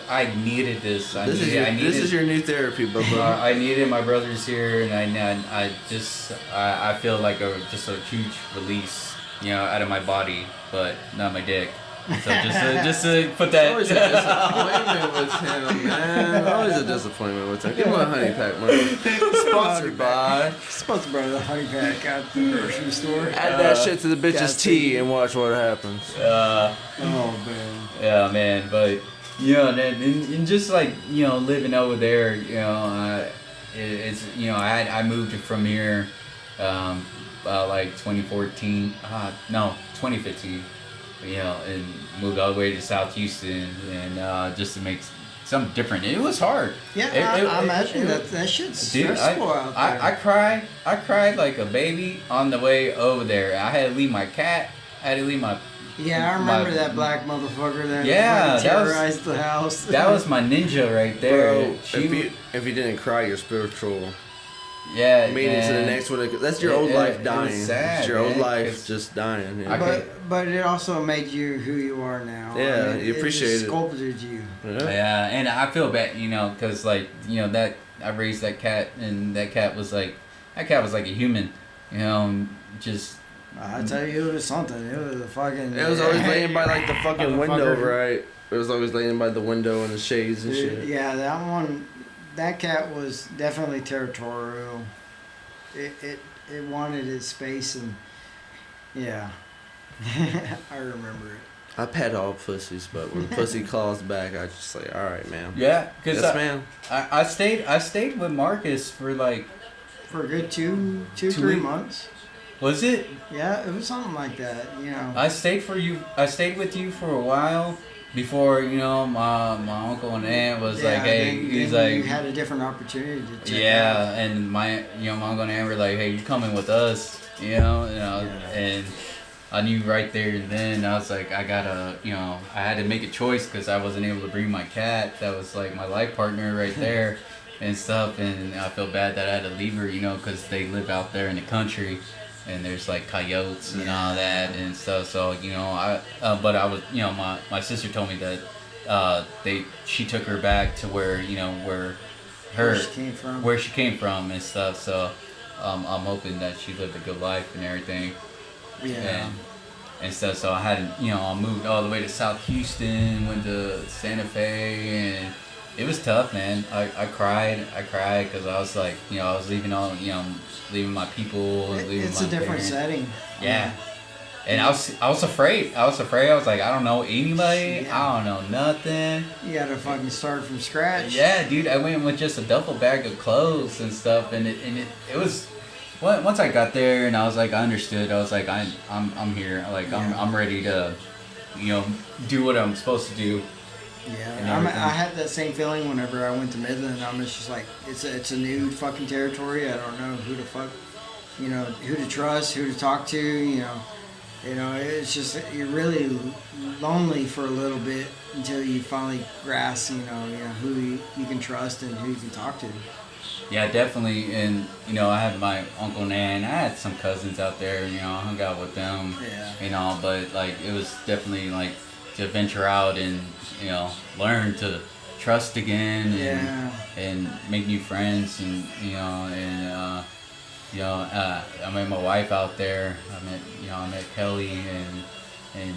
S3: I needed this.
S2: This is your new therapy, Bubba.
S3: I needed my brothers here, and I feel like just a huge release, out of my body, but not my dick. So just to put that.
S2: Always a disappointment with him, man. Always a disappointment with him. Give him a honey pack, man. Sponsored by.
S1: Sponsored by the honey pack at the grocery store.
S2: Add that shit to the bitch's tea and watch what happens.
S1: Oh man.
S3: Yeah, man, but. And just like, living over there, it's, I moved from here, like 2014, 2015, and moved all the way to South Houston, and just to make something different. It was hard.
S1: Yeah, I imagine that shit's stressful out there.
S3: I cried like a baby on the way over there. I had to leave my cat. I had to leave my...
S1: Yeah, I remember that black motherfucker that terrorized the house.
S3: That was my ninja right there.
S2: Bro, if you didn't cry, you're spiritual.
S3: Yeah,
S2: made it to the next one. That's your old life dying.
S3: It was sad,
S2: it's your old
S3: man,
S2: life just dying. Yeah.
S1: But it also made you who you are now.
S2: Yeah,
S1: I mean,
S2: you appreciate it.
S1: Sculpted you.
S3: Yeah, and I feel bad, because like that I raised that cat, and that cat was like a human, just.
S1: I tell you, it was something. It was a fucking.
S2: It was always laying by like the fucking window, right? It was always laying by the window and the shades and shit.
S1: Yeah, that cat was definitely territorial. It wanted its space, and yeah, I remember it.
S2: I pet all pussies, but when pussy calls back, I just say, "All right, man."
S3: Yeah, because
S2: yes, man.
S3: I stayed with Marcus for like
S1: for a good 3 months.
S3: Was it?
S1: Yeah, it was something like that.
S3: I stayed with you for a while before my uncle and aunt was like, hey, he's like,
S1: you had a different opportunity to check out.
S3: And my my uncle and aunt were like, hey, you coming with us, and I knew right there and then I was like, I gotta, I had to make a choice because I wasn't able to bring my cat. That was like my life partner right there and stuff, and I felt bad that I had to leave her, because they live out there in the country. And there's like coyotes and all that and stuff. So but I was, my sister told me that she took her back to where where she came from and stuff. So I'm hoping that she lived a good life and everything.
S1: Yeah.
S3: And stuff. So I had I moved all the way to South Houston, went to Santa Fe, and it was tough, man. I cried because I was like, I was leaving leaving my people and leaving
S1: it's
S3: my
S1: a different
S3: parents.
S1: setting.
S3: Yeah. And I was afraid. I was like, I don't know anybody.
S1: Yeah.
S3: I don't know nothing.
S1: You gotta fucking start from scratch.
S3: Yeah, dude. I went with just a duffel bag of clothes and stuff, and it was. Once I got there and I was like, I understood. I was like, I'm here. Like I'm ready to, do what I'm supposed to do.
S1: Yeah, I had that same feeling whenever I went to Midland. I'm just like, it's a new fucking territory. I don't know who to fuck, who to trust, who to talk to. It's just you're really lonely for a little bit until you finally grasp, who you can trust and who you can talk to.
S3: Yeah, definitely. And, I had my uncle Nan. I had some cousins out there, I hung out with them.
S1: Yeah.
S3: But, like, it was definitely, like, to venture out and, learn to trust again and make new friends. And, I met my wife out there. I met Kelly and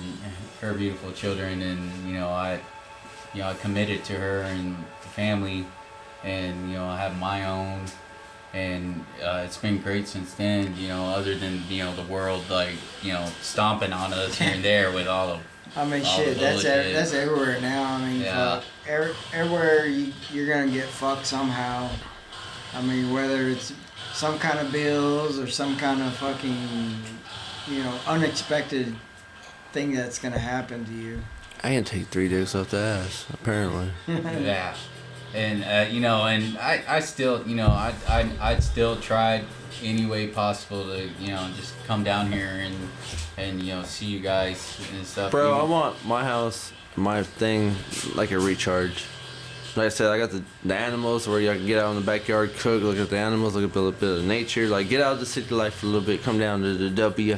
S3: her beautiful children. And, I committed to her and the family. And I have my own, and it's been great since then. Other than the world like stomping on us here and there with all of.
S1: I mean, shit. That's everywhere now. I mean,
S3: yeah.
S1: Everywhere you're gonna get fucked somehow. I mean, whether it's some kind of bills or some kind of fucking unexpected thing that's gonna happen to you.
S2: I can take 3 days off the ass, apparently.
S3: Yeah. And and I still I'd still try any way possible to just come down here and see you guys and stuff.
S2: Bro, I want my house, my thing, like a recharge. Like I said, I got the animals where you can get out in the backyard, cook, look at the animals, look at a bit of nature, like get out of the city life for a little bit, come down to the W.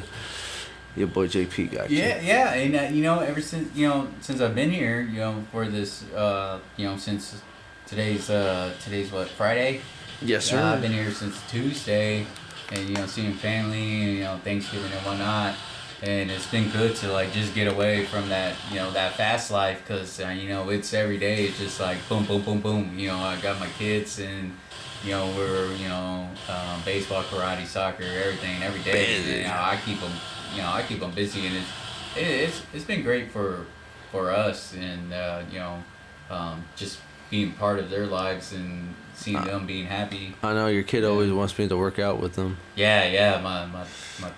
S2: Your boy JP got you.
S3: Yeah, and ever since I've been here, for this since today's what, Friday?
S2: Yes, sir.
S3: I've been here since Tuesday, and seeing family, and Thanksgiving and whatnot, and it's been good to like just get away from that that fast life, because it's every day. It's just like boom, boom, boom, boom. I got my kids, and we're baseball, karate, soccer, everything every day. I keep them busy, and it's been great for us, and just being part of their lives and seeing them being happy.
S2: I know your kid always wants me to work out with them.
S3: Yeah. My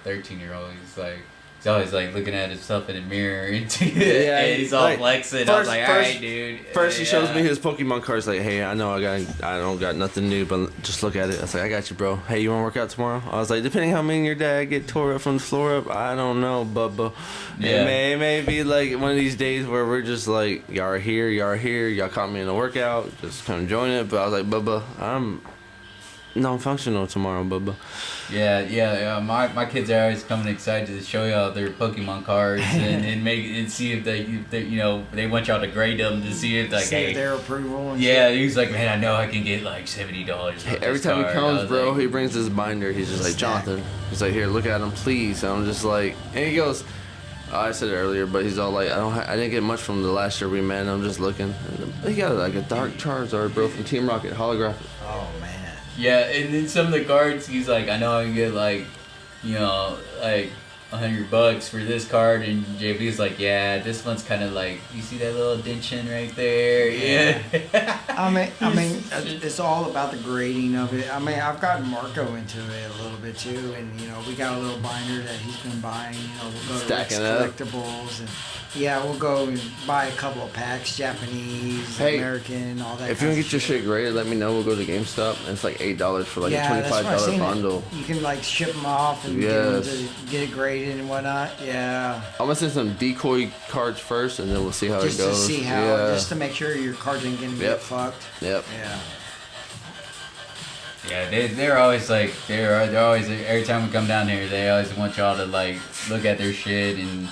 S3: 13-year-old, he's always like looking at himself in the mirror and he's all like, flexing. I was like, all right, dude.
S2: First he shows me his Pokemon cards, like, hey, I know I don't got nothing new, but just look at it. I was like, I got you, bro. Hey, you want to work out tomorrow? I was like, depending how me and your dad get tore up from the floor up, I don't know, Bubba.
S3: Yeah.
S2: It may be like one of these days where we're just like, y'all are here, y'all caught me in a workout, just come join it. But I was like, Bubba, I'm non-functional tomorrow, Bubba.
S3: Yeah. My kids are always coming excited to show y'all their Pokemon cards and see if they want y'all to grade them to see if
S1: their approval. And
S3: shit. He's like, man, I know I can get like $70.
S2: Hey, every time he comes, bro,
S3: like,
S2: he brings his binder. He's just like, Jonathan. He's like, here, look at him, please. And I'm just like, and he goes, I said it earlier, but he's all like, I didn't get much from the last year we met. And I'm just looking. And he got like a Dark Charizard, bro, from Team Rocket, holographic.
S1: Oh man.
S3: Yeah, and then some of the cards, he's like, I know I can get like like $100 for this card, and JB's like, yeah, this one's kind of like, you see that little dention right there? Yeah.
S1: I mean, it's all about the grading of it. I mean, I've gotten Marco into it a little bit too, and we got a little binder that he's been buying. We'll go to Rex Collectibles, and we'll go and buy a couple of packs, Japanese, American, all that.
S2: If you want to get your shit graded, let me know. We'll go to GameStop, and it's like $8 for like a $25 bundle.
S1: You can like ship them off and get it graded and whatnot. Yeah.
S2: I'm gonna send some decoy cards first, and then we'll see how it goes.
S1: Just to see how, just to make sure your cards ain't gonna get fucked.
S2: Yep.
S1: Yeah.
S3: Yeah, they're always like they're always, every time we come down here, they always want y'all to like look at their shit and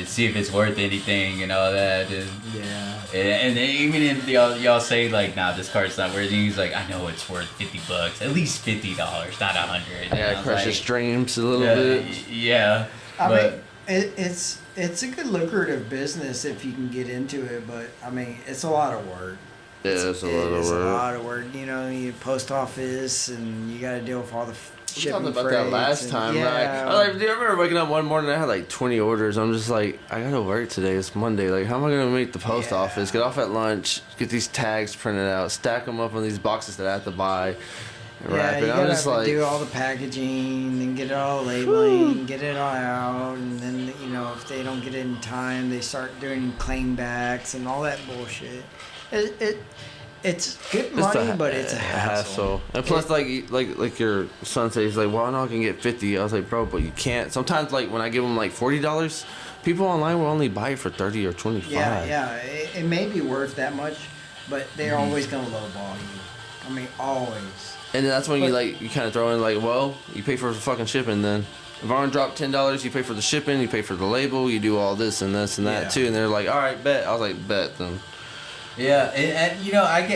S3: see if it's worth anything and all that. And even if y'all say like, nah, this card's not worth it, he's like, I know it's worth $50, at least $50, not $100.
S2: Yeah, crush his dreams a little bit.
S3: Yeah,
S1: I mean, it's a good lucrative business if you can get into it, but I mean, it's a lot of work.
S2: Yeah, it's a lot of work.
S1: It's a lot of work. You post office, and you got to deal with all the
S2: we talked about that last time, right? I remember waking up one morning, I had like 20 orders. I'm just like, I gotta work today. It's Monday. Like, how am I gonna meet the post office? Get off at lunch, get these tags printed out, stack them up on these boxes that I have to buy,
S1: Yeah, you
S2: I'm just
S1: gotta
S2: like,
S1: do all the packaging and get it all labeling, get it all out, and then if they don't get it in time, they start doing claim backs and all that bullshit. It's good money, but it's a hassle.
S2: And plus, like your son said, he's like, well, I can get 50. I was like, bro, but you can't. Sometimes, like when I give them like $40, people online will only buy it for 30 or 25.
S1: Yeah. It may be worth that much, but they're always gonna lowball you. I mean, always.
S2: And then that's when you kind of throw in like, well, you pay for the fucking shipping then. If I want to drop $10, you pay for the shipping, you pay for the label, you do all this and this and that too. And they're like, all right, bet. I was like, bet then.
S3: Yeah, and I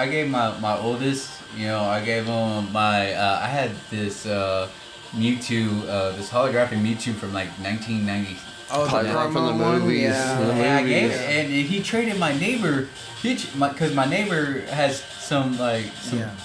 S3: gave my oldest, I gave him my I had this Mewtwo, this holographic Mewtwo from like 1990.
S1: Oh,
S2: from the movies.
S1: Yeah.
S3: And I gave it, and he traded my neighbor, because my neighbor has some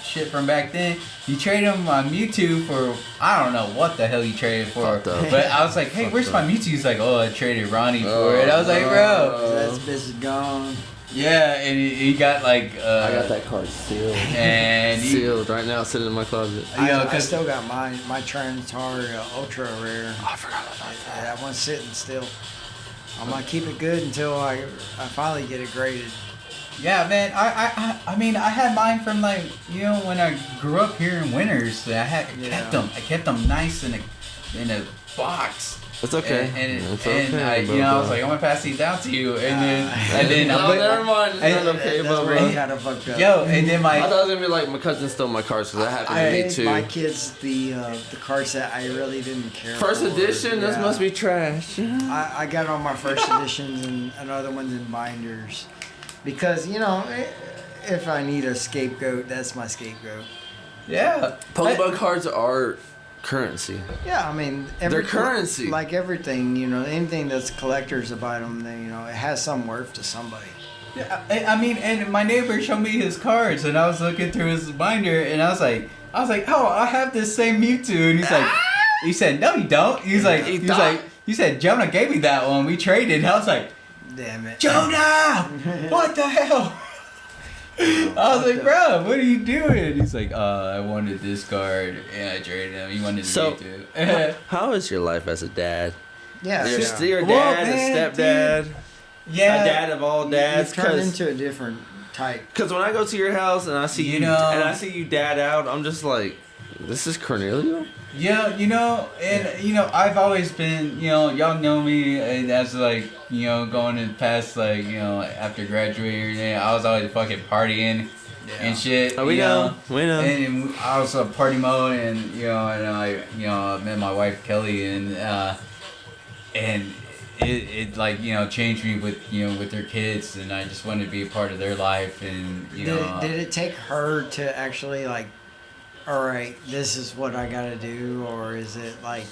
S3: shit from back then. He traded him my Mewtwo for, I don't know what the hell he traded for. But I was like, hey, where's my Mewtwo? He's like, oh, I traded Ronnie for it. I was like, bro.
S1: That bitch is gone.
S3: Yeah, and he got like.
S2: I got that card sealed.
S3: And
S2: sealed right now, sitting in my closet.
S1: I still got my Transtar Ultra Rare.
S2: Oh, I forgot about that.
S1: Yeah, that one's sitting still. I'm gonna keep it good until I finally get it graded.
S3: Yeah, man. I mean, I had mine from like when I grew up here in Winters. I kept them. I kept them nice in a box.
S2: It's okay.
S3: And I was like, I'm gonna pass these out to you, and then
S2: never mind. It's not okay,
S1: that's
S2: bro.
S1: where he kind of fucked up.
S3: Yo, and then
S2: I thought it was gonna be like my cousin stole my cards because that happened to me too.
S1: My kids the card set I really didn't care
S2: First
S1: for.
S2: edition, this must be trash.
S1: I got all my first editions and other ones in binders, because if I need a scapegoat, that's my scapegoat.
S3: yeah,
S2: Pokemon cards are currency.
S1: Yeah, I mean,
S2: they're currency.
S1: Like everything, anything that's collectors about them, it has some worth to somebody.
S3: Yeah, I mean, and my neighbor showed me his cards, and I was looking through his binder, and I was like, oh, I have this same Mewtwo, and he's like, he said, no, you don't. He said, Jonah gave me that one. We traded. And I was like,
S1: damn it,
S3: Jonah, what the hell? I was like, bro, what are you doing? He's like, I wanted this card, and I traded him. He wanted Mewtwo.
S2: How is your life as a dad?
S1: Yeah,
S2: You're a dad, a stepdad.
S3: Dude. Yeah,
S2: a dad of all dads.
S1: You've turned into a different type.
S2: Because when I go to your house and I see you, and I see you dad out, I'm just like, this is Cornelio?
S3: Yeah, I've always been, y'all know me as like, going in past, like, after graduating, I was always fucking partying and shit.
S2: Oh, we know.
S3: And I was a party mode, and I met my wife Kelly, and it like changed me with with their kids, and I just wanted to be a part of their life, and
S1: Did it take her to actually like, all right, this is what I gotta do, or is it like,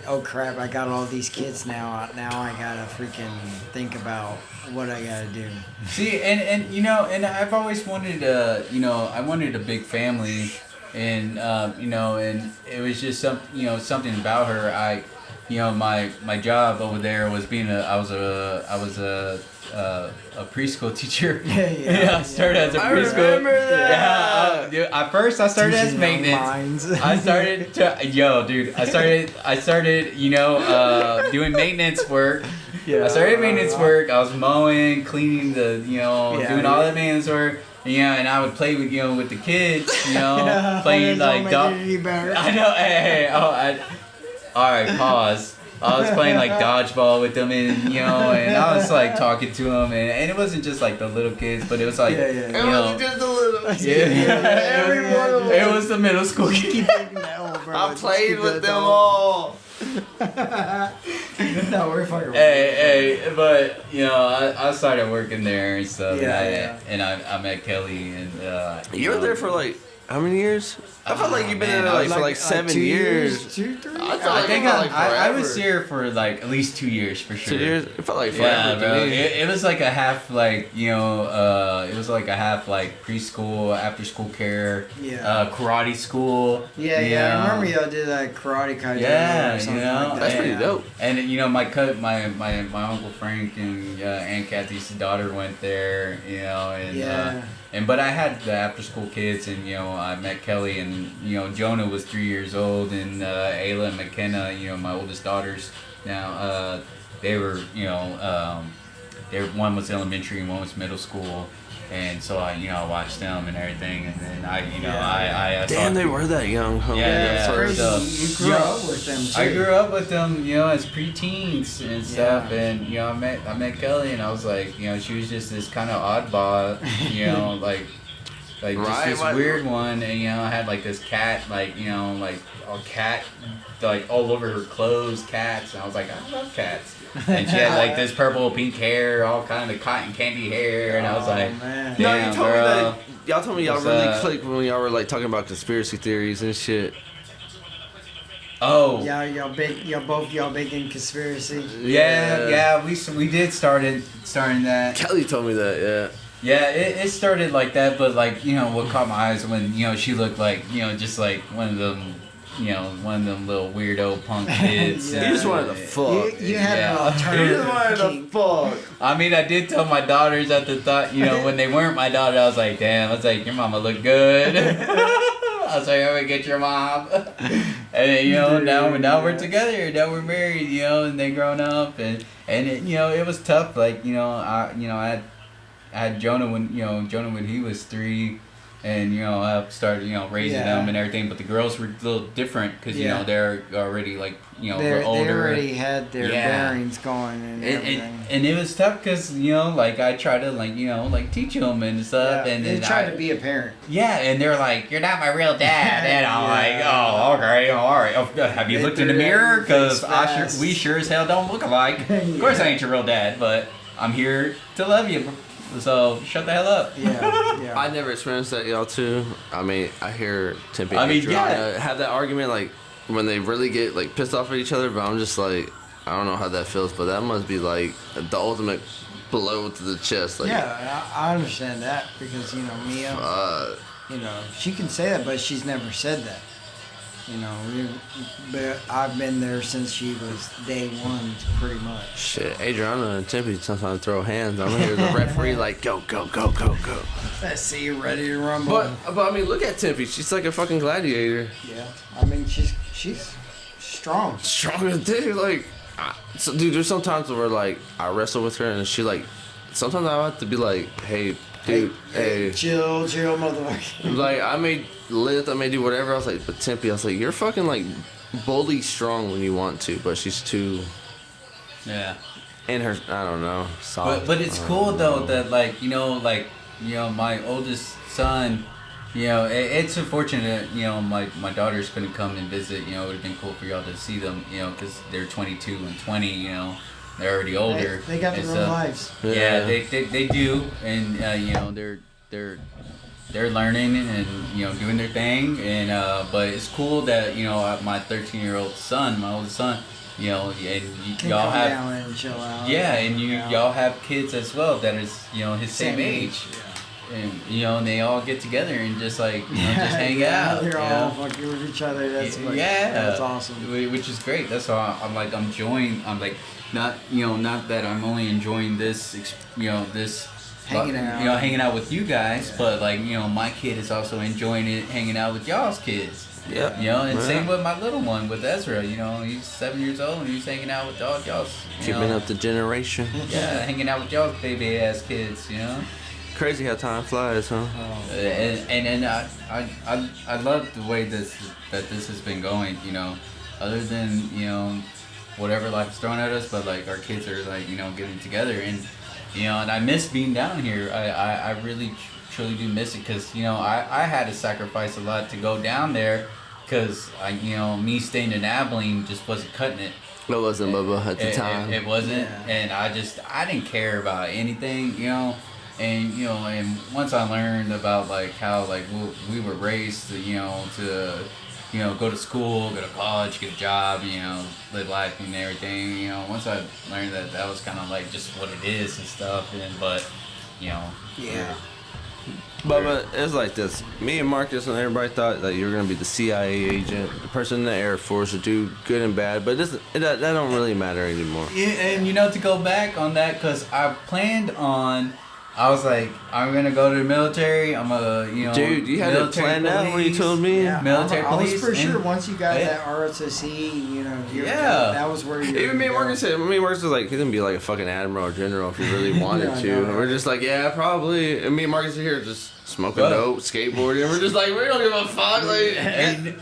S1: oh crap, I got all these kids now I gotta freaking think about what I gotta do?
S3: See, and and I've always wanted I wanted a big family, and and it was just something about her. My job over there was I was a preschool teacher. Yeah, I started as a preschool.
S2: I remember that.
S3: Yeah, at first I started as maintenance. I started doing maintenance work. Yeah. I started maintenance work. I was mowing, cleaning doing all the maintenance work. Yeah, and I would play with with the kids. Playing like dog. I know. Hey. All right, pause. I was playing like dodgeball with them, and and I was like talking to them, and it wasn't just like the little kids, but it was like
S2: it wasn't just the little kids.
S3: It was the middle school kids.
S2: I played with them all.
S1: No, we're fucking.
S3: Hey, but I started working there and stuff, and I met Kelly, and
S2: you were there for like how many years? I felt like you've been there for like 7 years.
S1: 2, 3.
S2: I
S3: think I was here for like at least 2 years for sure.
S2: 2 years? It felt like forever to me.
S3: It was like a half like it was like a half like preschool, after school care, karate school.
S1: Yeah. I remember y'all did that karate kaido or something like that.
S2: That's pretty dope.
S3: And you know, my uncle Frank and Aunt Kathy's daughter went there, you know, and but I had the after school kids, and you know, I met Kelly, and you know, Jonah was 3 years old, and Ayla and McKenna, you know, my oldest daughters now, they were, you know, one was elementary and one was middle school. And so I, you know, I watched them and everything, and then I
S2: Damn, they were that young, huh?
S3: Yeah.
S1: You grew up with them too.
S3: I grew up with them, you know, as preteens and stuff, and you know, I met Kelly, and I was like, you know, she was just this kind of oddball, you know, like just this weird one, and you know, I had like this cat, like, you know, like a cat, like all over her clothes, cats, and I was like, I love cats. And she had like this purple pink hair, all kind of cotton candy hair, and I was like,
S1: man.
S2: No,
S3: damn,
S2: you told me
S3: bro.
S2: that. Y'all told me y'all
S3: What's
S2: really
S3: up?
S2: clicked when y'all were like talking about conspiracy theories and shit.
S3: Oh.
S1: Y'all big in conspiracy.
S3: Yeah, we did starting that.
S2: Kelly told me that,
S3: Yeah, it started like that, but like, you know, what caught my eyes when, you know, she looked like, you know, just like one of them, you know, one of them little weirdo punk kids.
S1: Yeah.
S2: You just wanted to fuck.
S1: You had an
S3: Yeah.
S2: You
S1: alternative.
S2: just wanted to fuck.
S3: I mean, I did tell my daughters at the thought, you know, when they weren't my daughter, I was like, damn, I was like, your mama look good. I was like, I'm gonna get your mom. And then, you know, now we're together, now we're married, you know, and they grown up, and it, you know, it was tough. Like, you know, I had Jonah when he was 3, and you know, I started, you know, raising them and everything. But the girls were a little different because you know, they're already like, you know, we're older.
S1: They already had their bearings going and everything.
S3: And it was tough because, you know, like I tried to like, you know, like teach them and stuff, and
S1: they tried to be a parent.
S3: Yeah, and they're like, "You're not my real dad," and I'm like, "Oh, okay, all right. Oh, have you looked in the mirror? Because we sure as hell don't look alike. Of course, I ain't your real dad, but I'm here to love you. So shut the hell up."
S1: Yeah.
S2: I never experienced that, y'all too. I mean, I hear Tempe
S3: I
S2: and
S3: mean,
S2: Adriana have that argument like when they really get like pissed off at each other, but I'm just like, I don't know how that feels, but that must be like the ultimate blow to the chest. Like,
S1: Yeah, I understand that because, you know, Mia, you know, she can say that, but she's never said that. You know, but I've been there since she was day one, pretty much.
S2: Shit, Adriana and Tempe sometimes throw hands. I'm here the referee like, go, go, go, go, go.
S1: I see you ready to rumble.
S2: But I mean, look at Tempe. She's like a fucking gladiator.
S1: Yeah, I mean, she's strong.
S2: Strong as dude. Like, so, dude, there's sometimes where like I wrestle with her and she like, sometimes I have to be like, hey, dude, hey.
S1: Chill, motherfucker.
S2: Like, I may lift, I may do whatever. I was like, but Tempe, I was like, you're fucking like boldly strong when you want to, but she's too.
S3: Yeah.
S2: In her, I don't know. Soft.
S3: But it's cool though that like, you know, my oldest son, you know, it's unfortunate, you know, my daughters couldn't come and visit. You know, it would have been cool for y'all to see them, you know, because they're 22 and 20. You know, they're already older.
S1: They got their own lives.
S3: Yeah, they do, and you know, they're learning and, you know, doing their thing, and but it's cool that, you know, my 13-year-old son, my oldest son, you know, and y'all have
S1: down and chill out.
S3: yeah, and y'all have kids as well that is, you know, his same age.
S1: Yeah.
S3: And, you know, and they all get together and just like, you know, just hang out.
S1: They're
S3: you
S1: all
S3: know?
S1: fucking with each other. That's
S3: that's
S1: awesome.
S3: Which is great. That's why I'm like, I'm like, not, you know, not that I'm only enjoying this, you know, this
S1: Hanging out.
S3: you know, hanging out with you guys, but like, you know, my kid is also enjoying it, hanging out with y'all's kids.
S2: Yeah.
S3: You know, and
S2: Yeah.
S3: same with my little one, with Ezra. You know, he's 7 years old and he's hanging out with all y'all's.
S2: Keeping up the generation.
S3: Yeah, hanging out with y'all's baby ass kids. You know.
S2: Crazy how time flies, huh?
S3: And I love the way this has been going. You know, other than, you know, whatever life's thrown at us, but like our kids are like, you know, getting together, and you know, and I miss being down here. I really truly do miss it, because, you know, I had to sacrifice a lot to go down there, because you know, me staying in Abilene just wasn't cutting it.
S2: It wasn't, Bubba, at the time.
S3: It wasn't,
S1: Yeah.
S3: and I didn't care about anything, you know. And, you know, and once I learned about like how like we were raised to, you know, go to school, go to college, get a job, you know, live life and everything, you know, once I learned that was kind of like just what it is and stuff, and but, you know,
S1: Yeah.
S2: But it's like this. Me and Marcus and everybody thought that you were gonna be the CIA agent, the person in the Air Force to do good and bad. But that don't really matter anymore.
S3: Yeah, and to go back on that, because I planned on. I was like, I'm gonna go to the military. I'm a,
S2: Dude, you had to plan that when you told me.
S1: Yeah,
S3: Military
S1: I was
S3: police,
S1: for sure
S3: and-
S1: once you got
S3: Yeah.
S1: that ROTC,
S3: Yeah.
S1: that was where you.
S2: Even me and Marcus said, was like, he didn't be like a fucking admiral or general if he really wanted
S1: Yeah,
S2: to.
S1: no.
S2: And we're just like, yeah, probably. And me and Marcus are here just smoking
S3: Right.
S2: dope, skateboarding. And we're just like, we don't give a fuck. Like,
S3: And-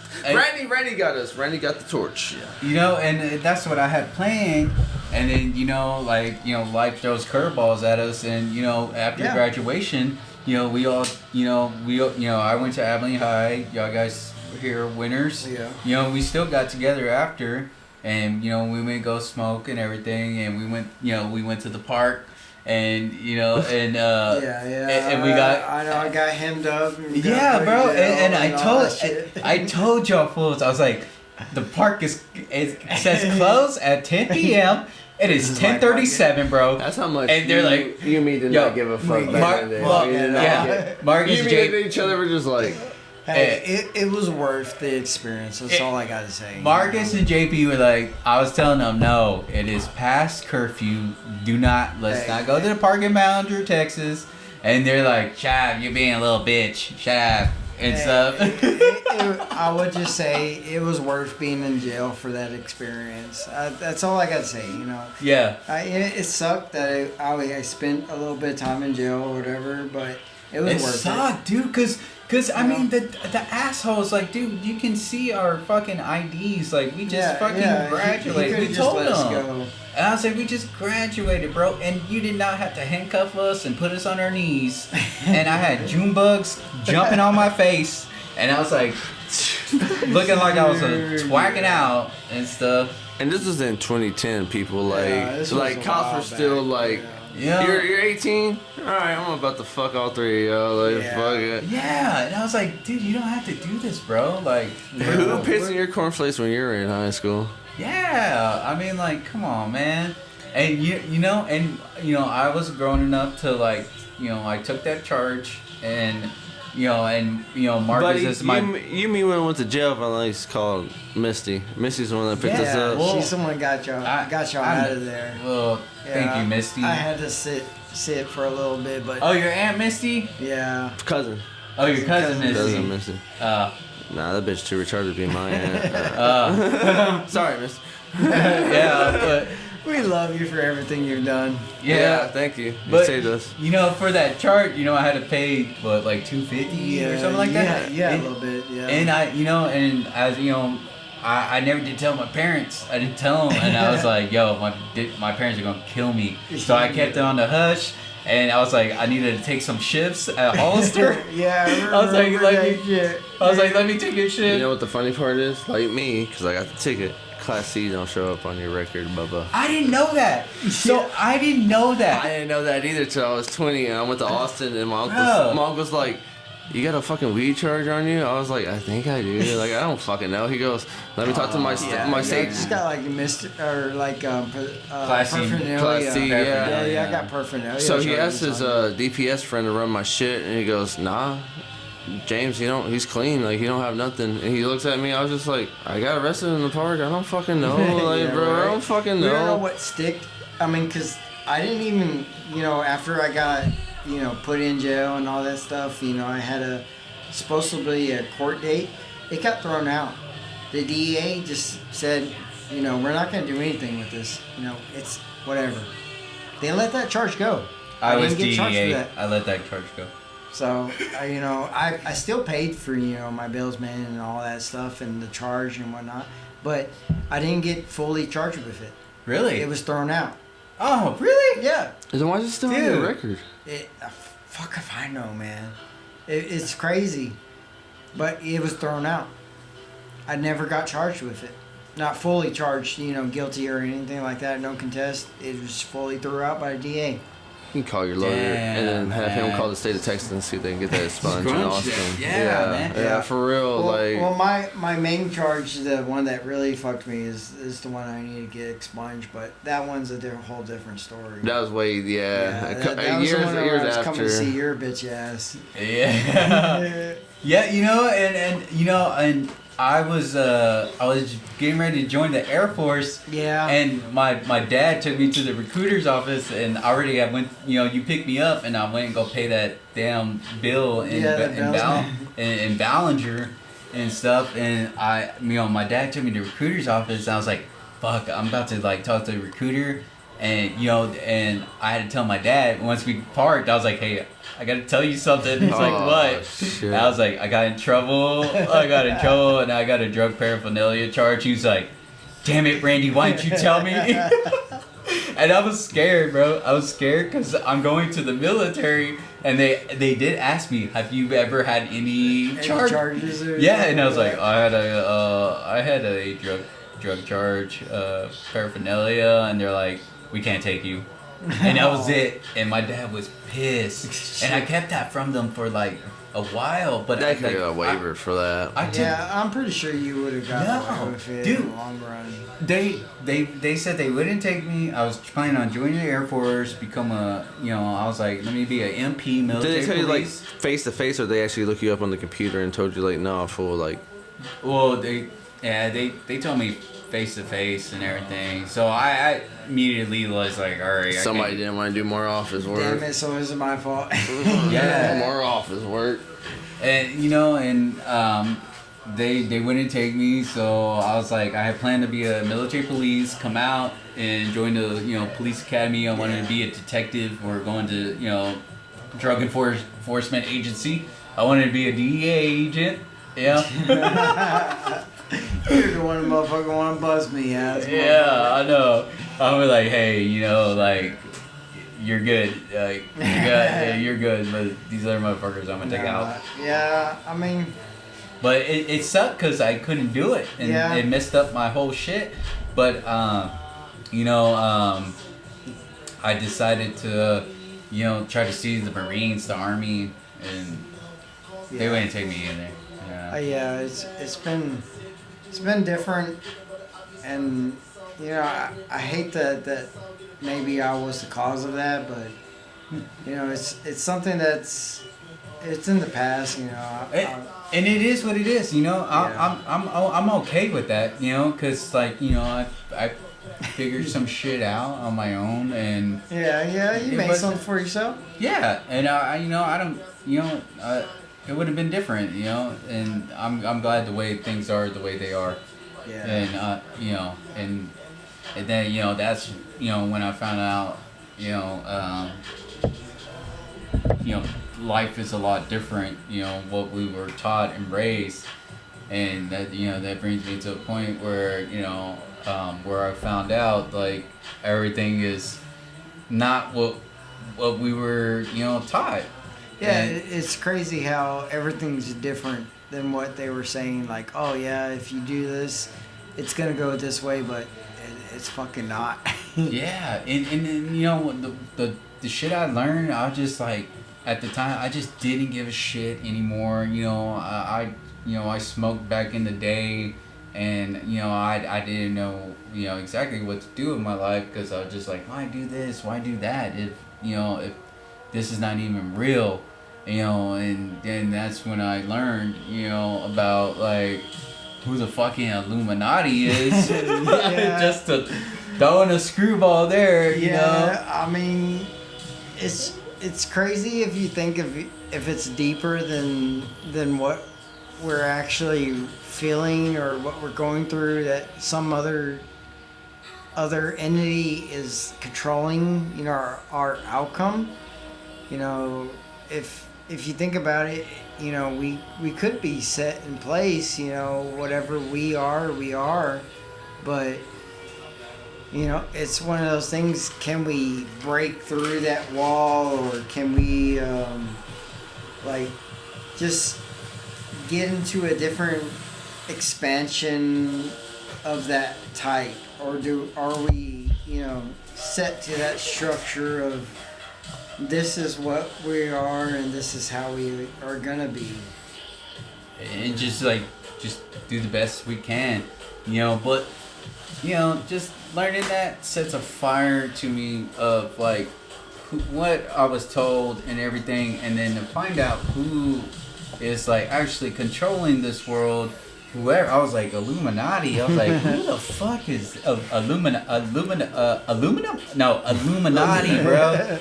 S2: Randy got us. Randy got the torch.
S3: and that's what I had planned. And then life throws curveballs at us, and after
S1: Yeah.
S3: graduation, we all, I went to Abilene High. Y'all guys here are winners.
S1: Yeah.
S3: We still got together after, and we went go smoke and everything, and we went to the park, and
S1: Yeah.
S3: and we got.
S1: I know. I got hemmed up. And got
S3: Yeah,
S1: put
S3: bro,
S1: in jail
S3: and
S1: all that shit.
S3: I told y'all fools, I was like, the park it says close at 10 p.m. It is 10:37, bro.
S2: That's how much
S3: And they're like,
S2: you and me did
S3: yo,
S2: not give a fuck
S1: we-
S2: back
S3: Mark,
S2: in the day.
S3: well,
S2: We did not
S3: yeah,
S2: get-
S3: Marcus
S2: You
S3: and
S2: and me
S3: Jake,
S2: and each other were just like,
S1: Hey, it was worth the experience. That's all I gotta say.
S3: Marcus and JP were like, I was telling them, no, it is past curfew. Let's not go to the park in Mount Texas. And they're like, shut up, you're being a little bitch. Shut up. And stuff.
S1: I would just say it was worth being in jail for that experience. That's all I gotta say.
S3: Yeah.
S1: It sucked that I spent a little bit of time in jail or whatever, but it was
S3: It
S1: worth
S3: sucked, dude, cause I mean the assholes, like, dude, you can see our fucking IDs, like, we just graduated. We told them. And I was like, we just graduated, bro, and you did not have to handcuff us and put us on our knees. And I had June bugs jumping on my face, and I was like, looking like I was twacking out and stuff.
S2: and this was in 2010, people, like,
S1: this was
S2: like
S1: a
S2: cops
S1: while
S2: were still
S1: back,
S2: like,
S3: Yeah.
S2: you're 18? Alright, I'm about to fuck all three of y'all, like,
S1: Yeah.
S2: fuck it.
S3: Yeah, and I was like, dude, you don't have to do this, bro. Like,
S2: Who pissed in your cornflakes when you were in high school?
S3: yeah, I mean, like, come on, man. And I was grown enough to, like, I took that charge, and Marcus
S2: Buddy,
S3: is my.
S2: you mean when I went to jail for a place called Misty. Misty's the one that picked us
S1: Yeah,
S2: up.
S3: Well,
S1: she's the one that got y'all
S3: I'm-
S1: out of there.
S3: Well, thank
S1: Yeah,
S3: you, Misty.
S1: I had to sit for a little bit, but
S3: Oh, your Aunt Misty?
S1: yeah.
S2: Cousin.
S3: Oh, your cousin Misty.
S2: Cousin Misty.
S3: Uh,
S2: Nah, that bitch too retarded to be my aunt. Sorry, Misty.
S3: yeah, but
S1: We love you for everything you've done.
S3: yeah.
S2: thank you. You
S3: But
S2: saved us.
S3: for that chart, I had to pay what, like $250 or something like that.
S1: Yeah,
S3: And-
S1: a little bit. Yeah.
S3: And and as I never did tell my parents. I didn't tell them, and I was like, yo, my parents are gonna kill me. So I kept it on the hush, and I was like, I needed to take some shifts at Hollister.
S1: yeah,
S3: I was like,
S1: remember
S3: let
S1: that
S3: me-
S1: shit.
S3: I was like, let me take your shit.
S2: You know what the funny part is? Like me, because I got the ticket. Class C don't show up on your record, Bubba.
S3: I didn't know that. So I didn't know
S2: I
S3: that.
S2: didn't know that either till I was 20 and I went to Austin and
S3: Bro.
S2: my uncle's like, you got a fucking weed charge on you? I was like, I think I do. Like, I don't fucking know. He goes, let me talk to my
S1: Yeah,
S2: state.
S1: just got like
S3: Class C.
S1: paraphernalia.
S2: Class C, yeah.
S1: Yeah, I got paraphernalia.
S2: So he
S1: charges
S2: asked his
S1: on
S2: DPS friend to run my shit, and he goes, nah, James, he's clean, like, he don't have nothing. And he looks at me, I was just like, I got arrested in the park, I don't fucking know, like,
S1: Yeah,
S2: bro,
S1: right.
S2: I don't fucking
S1: We don't know
S2: know.
S1: what sticked. I mean, because I didn't even, after I got, put in jail and all that stuff, I had supposedly a court date. It got thrown out. The DEA just said, we're not going to do anything with this. It's whatever. They let that charge go.
S3: I was
S1: didn't get charged for
S3: DEA.
S1: that.
S3: I let that charge go.
S1: So, I still paid for, my bills, man, and all that stuff and the charge and whatnot. But I didn't get fully charged with it.
S3: Really?
S1: It was thrown out.
S3: Oh, really?
S1: Yeah.
S2: Then why is it still on
S3: Dude.
S2: your record?
S1: Fuck if I know, man. It's crazy. But it was thrown out. I never got charged with it. Not fully charged, guilty or anything like that. No contest. It was fully thrown out by the DA.
S2: You can call your lawyer and then have him call the state of Texas and see if they can get that expunged in Austin.
S3: Man.
S2: Yeah, for real.
S1: Well, my main charge, the one that really fucked me, is the one I need to get expunged. But that one's a whole different story.
S2: That was way,
S1: that was
S2: years,
S1: the one where
S2: years
S1: I was
S2: after.
S1: coming to see your bitch ass.
S3: Yeah. Yeah, you know, and I was getting ready to join the Air Force.
S1: Yeah.
S3: And my dad took me to the recruiter's office, and already I went. You know, you picked me up, and I went and go pay that damn bill in Ballinger and stuff. And my dad took me to the recruiter's office, and I was like, "Fuck, I'm about to like talk to the recruiter." And and I had to tell my dad once we parked. I was like, "Hey, I gotta tell you something." He's like, "What?"
S2: Shit.
S3: And I was like, I got in trouble, and I got a drug paraphernalia charge. He was like, "Damn it, Randy, why didn't you tell me?" And I was scared, bro. I was scared because I'm going to the military, and they did ask me, "Have you ever had any
S1: charges?"
S3: Yeah, and I was like, I had a drug charge, paraphernalia, and they're like, "We can't take you." And that was it. And my dad was pissed. And I kept that from them for like a while. But
S2: They could get a waiver for that.
S1: I'm pretty sure you would have gotten away with it in the long run.
S3: They said they wouldn't take me. I was planning on joining the Air Force, become I was like, let me be an MP, military
S2: Did they tell you like
S3: police.
S2: face to face, or they actually look you up on the computer and told you like, no, fool, like?
S3: Well, they told me face to face and everything. So I immediately was like, all right.
S2: Somebody didn't want to do more office work.
S1: Damn it, so is it my fault?
S3: Yeah.
S2: More office work.
S3: And they wouldn't take me, so I was like, I had planned to be a military police, come out and join the police academy. I wanted to be a detective or going to drug enforcement agency. I wanted to be a DEA agent. Yeah.
S1: You're the one motherfucker want to buzz me ass.
S3: Yeah, I know. I was like, hey, like, you're good. Like, you're good, but these other motherfuckers I'm gonna take out.
S1: Yeah, I mean.
S3: But it sucked because I couldn't do it, and it messed up my whole shit. But I decided to try to see the Marines, the Army, and they wouldn't take me in there.
S1: Yeah, it's been different, and I hate that maybe I was the cause of that, but it's something it's in the past.
S3: And it is what it is. I'm okay with that. Because I figured some shit out on my own, and
S1: you made something for yourself.
S3: Yeah, and I don't it would have been different, and I'm glad the way things are the way they are.
S1: Yeah.
S3: And and then that's when I found out life is a lot different, what we were taught and raised, and that that brings me to a point where where I found out like everything is not what we were taught.
S1: Yeah, it's crazy how everything's different than what they were saying. Like, oh yeah, if you do this, it's gonna go this way, but it's fucking not.
S3: Yeah, and the shit I learned, I was just like, at the time, I just didn't give a shit anymore. I smoked back in the day, and I didn't know exactly what to do with my life, because I was just like, why do this? Why do that? If this is not even real. And then that's when I learned, about like who the fucking Illuminati is. Just to throw in a screwball there,
S1: I mean, it's crazy if you think if it's deeper than what we're actually feeling or what we're going through, that some other entity is controlling our outcome. If you think about it, we could be set in place, whatever we are, but it's one of those things. Can we break through that wall, or can we just get into a different expansion of that type, or are we set to that structure of this is what we are and this is how we are gonna be.
S3: And just do the best we can, but just learning that sets a fire to me of like what I was told and everything, and then to find out who is like actually controlling this world. Whoever, I was like Illuminati. I was like, who the fuck is Illuminati, bro?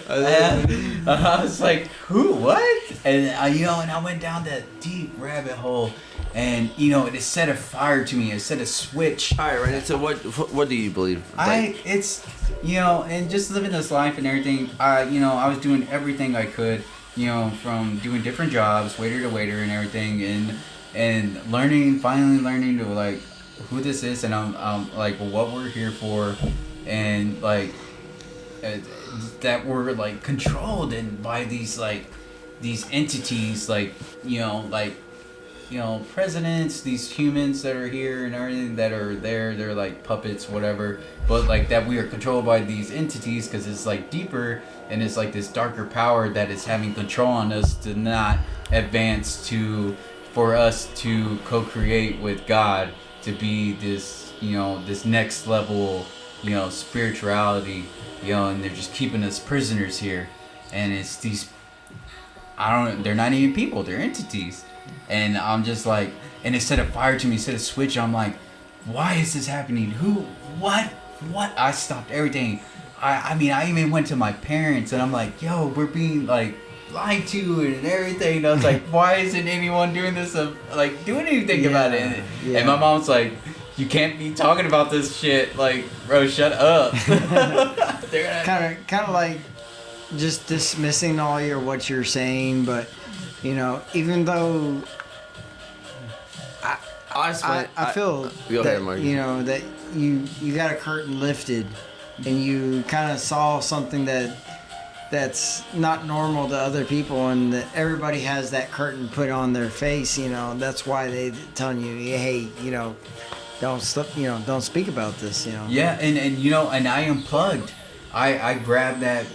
S3: I was like, who, what? And and I went down that deep rabbit hole, and it set a fire to me. It set a switch.
S2: All right, Randy. So what do you believe?
S3: It's and just living this life and everything. I was doing everything I could, from doing different jobs, waiter to waiter and everything, and finally learning to like who this is, and I'm like what we're here for, and like that we're like controlled and by these entities, like presidents, these humans that are here and everything that are there, they're like puppets, whatever, but like that we are controlled by these entities because it's like deeper, and it's like this darker power that is having control on us to not advance for us to co-create with God, to be this, this next level, spirituality, and they're just keeping us prisoners here. And it's these, they're not even people, they're entities. And I'm just like, and it set a fire to me, set a switch. I'm like, why is this happening? Who, what? I stopped everything. I mean, I even went to my parents and I'm like, yo, we're being like, lied to and everything. And I was like, why isn't anyone doing this? Doing anything about it? Yeah. And my mom's like, you can't be talking about this shit. Like, bro, shut up.
S1: Kind of like just dismissing what you're saying, but even though I feel that that you got a curtain lifted and you kind of saw something that's not normal to other people, and that everybody has that curtain put on their face. That's why they telling you, hey, don't speak about this.
S3: Yeah, and I unplugged. I grabbed that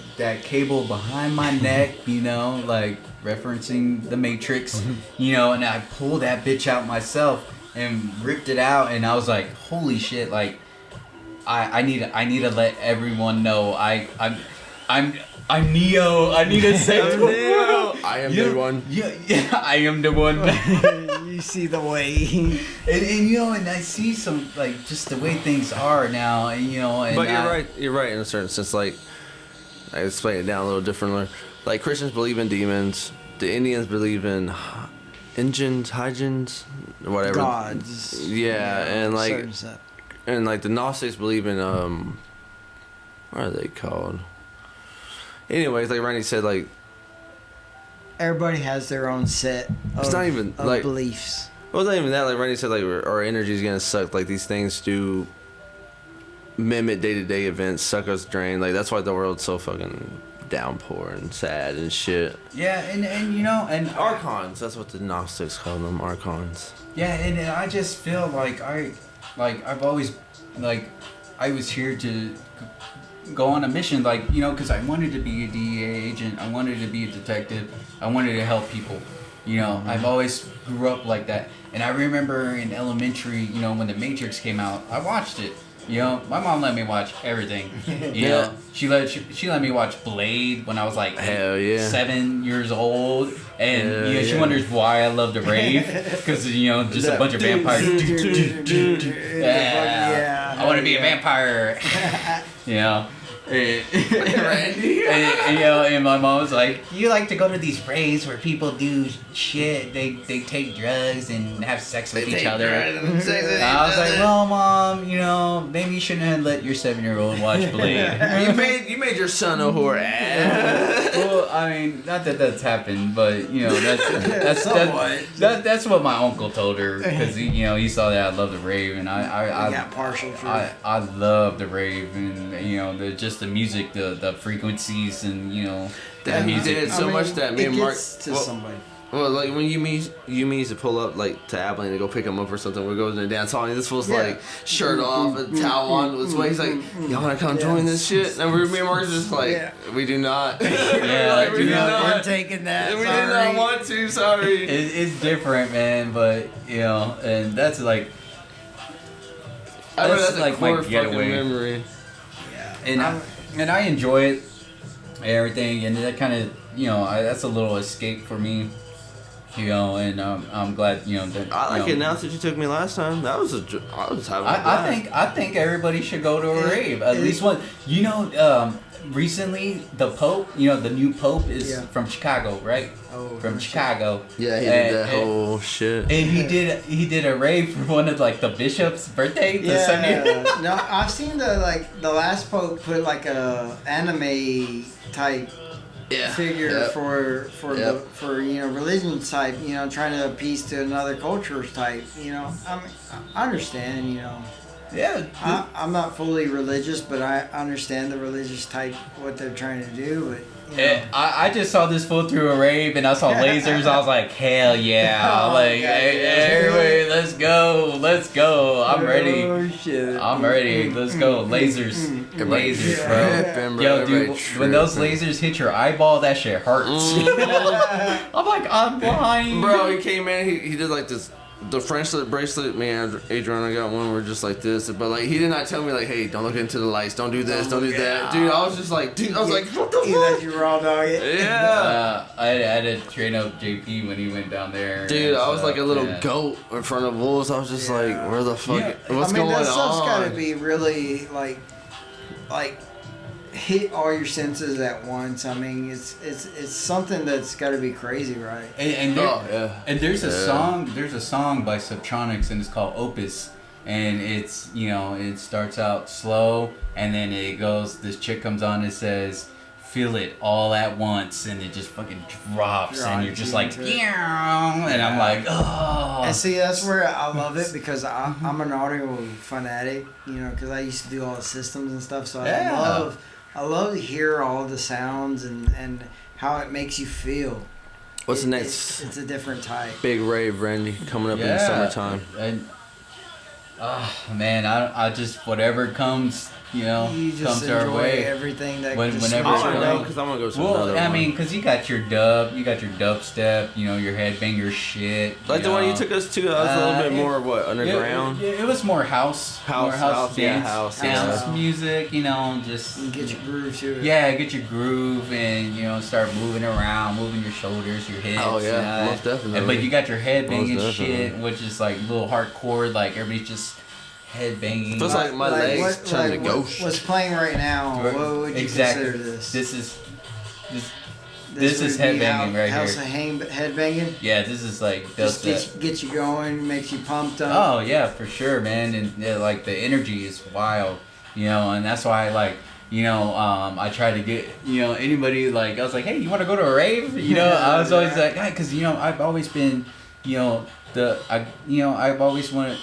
S3: cable behind my neck, like referencing the Matrix, and I pulled that bitch out myself and ripped it out, and I was like, holy shit, like I need to let everyone know I'm Neo. I need to say
S2: Neo. I am the one.
S3: Yeah, I am the one.
S1: You see the way.
S3: And I see some, like, just the way things are now, and
S2: But you're right in a certain sense. Like, I explain it down a little differently. Like, Christians believe in demons. The Indians believe in hygiens, whatever.
S1: Gods.
S2: Yeah, and like the Gnostics believe in what are they called? Anyways, like Randy said, like
S1: everybody has their own set
S2: it's not even
S1: of
S2: like
S1: beliefs.
S2: Well, it's not even that. Like Randy said, like our energy is gonna suck. Like these things do mimic day-to-day events, suck us drain. Like that's why the world's so fucking downpour and sad and shit.
S3: Yeah, and
S2: archons. That's what the Gnostics call them, archons.
S3: Yeah, and I just feel like I've always I was here to go on a mission, because I wanted to be a DEA agent, I wanted to be a detective, I wanted to help people. I've always grew up like that. And I remember in elementary, when The Matrix came out, I watched it. My mom let me watch everything.
S2: Yeah.
S3: She let me watch Blade when I was like
S2: hell yeah
S3: 7 years old, and she wonders why I love to rave, because just a bunch of vampires. Yeah, I want to be a vampire. And my mom was like, you like to go to these raves where people do shit, they take drugs and have sex with each other. And I was like, well, Mom, maybe you shouldn't have let your 7-year-old watch Blade.
S2: you made your son a whore.
S3: Well, I mean, not that that's happened, but that's what my uncle told her, because he saw that I love the rave, and I
S1: got partial truth.
S3: I love the rave, and the music, the frequencies, and the music.
S2: Did so much that me and Mark.
S1: To somebody.
S2: Well, like when you used to pull up like to Abilene to go pick him up or something. We go in the dance hall and this fool's like shirt off and towel on with his waist. He's like, y'all wanna come join this shit? And me and Marcus just like, we do not.
S3: Yeah,
S2: we do not.
S1: We're taking that.
S2: We do not want to. Sorry.
S3: It's different, man. But you know, and that's like.
S2: That's
S3: like
S2: a core
S3: my
S2: fucking
S3: getaway.
S2: memory.
S1: Yeah.
S3: And I enjoy it, and everything, and that kind of that's a little escape for me, and I'm glad that.
S2: I like it now since you took me last time. I was having.
S3: I think everybody should go to a rave at least one. Recently the Pope, the new Pope is from Chicago, right?
S1: Oh,
S3: from Chicago.
S2: Yeah, he did that whole shit.
S3: And he did a rave for one of like the bishop's birthday.
S1: No, I've seen the last Pope put like a anime type figure for religion type, trying to appease to another culture type, I mean, I understand,
S3: Yeah.
S1: I'm not fully religious, but I understand the religious type, what they're trying to do, but
S3: I just saw this fool through a rave and I saw lasers. I was like, hell yeah. Everybody, let's go. I'm ready.
S1: Oh, shit.
S3: I'm ready. Let's go. Lasers, bro. Yo, dude, when those lasers hit your eyeball, that shit hurts. I'm like, I'm blind.
S2: Bro, he came in, he did like this. The French bracelet, me and Adriana got one. We're just like this, but like he did not tell me like, hey, don't look into the lights, don't do this, don't do that, dude. I was just like, what the fuck?
S1: He let you raw dog it.
S2: Yeah.
S3: I had to train up JP when he went down there.
S2: Dude, I was like a little goat in front of wolves. I was just like, where the fuck? What's going on?
S1: That stuff's gotta be really like hit all your senses at once. I mean, it's something that's got to be crazy, right?
S3: And there's a song by Subtronics and it's called Opus, and it's it starts out slow and then it goes. This chick comes on and says, "Feel it all at once," and it just fucking drops, and you're just like, yeah. And I'm like, oh.
S1: And see, that's where I love it because I'm an audio fanatic, because I used to do all the systems and stuff. So I love to hear all the sounds and how it makes you feel.
S2: What's the next?
S1: It's a different type.
S2: Big rave, Randy, coming up in the summertime.
S3: And man, I just whatever comes.
S1: You just
S3: comes
S1: enjoy
S3: our way.
S1: Everything that
S3: whenever
S2: I want to go because I want to go to another one.
S3: I mean, because you got your dubstep, your headbanger shit.
S2: Like the one you took us to, that was a little bit more underground.
S3: It was more house dance music. Just
S1: and get your groove to it.
S3: Yeah, get your groove and start moving around, moving your shoulders, your hips.
S2: Oh yeah, most definitely.
S3: But you got your headbanging shit, which is like a little hardcore. Like everybody's just head banging.
S2: Feels like my legs turn to ghost.
S1: What's playing right now? What would you consider this?
S3: This is headbanging right
S1: house
S3: here.
S1: Headbanging?
S3: Yeah, this is like
S1: just get you going, makes you pumped up.
S3: Oh yeah, for sure, man. And like the energy is wild, and that's why I try to get anybody like I was like, hey, you want to go to a rave? I was always like, because I've always been I've always wanted.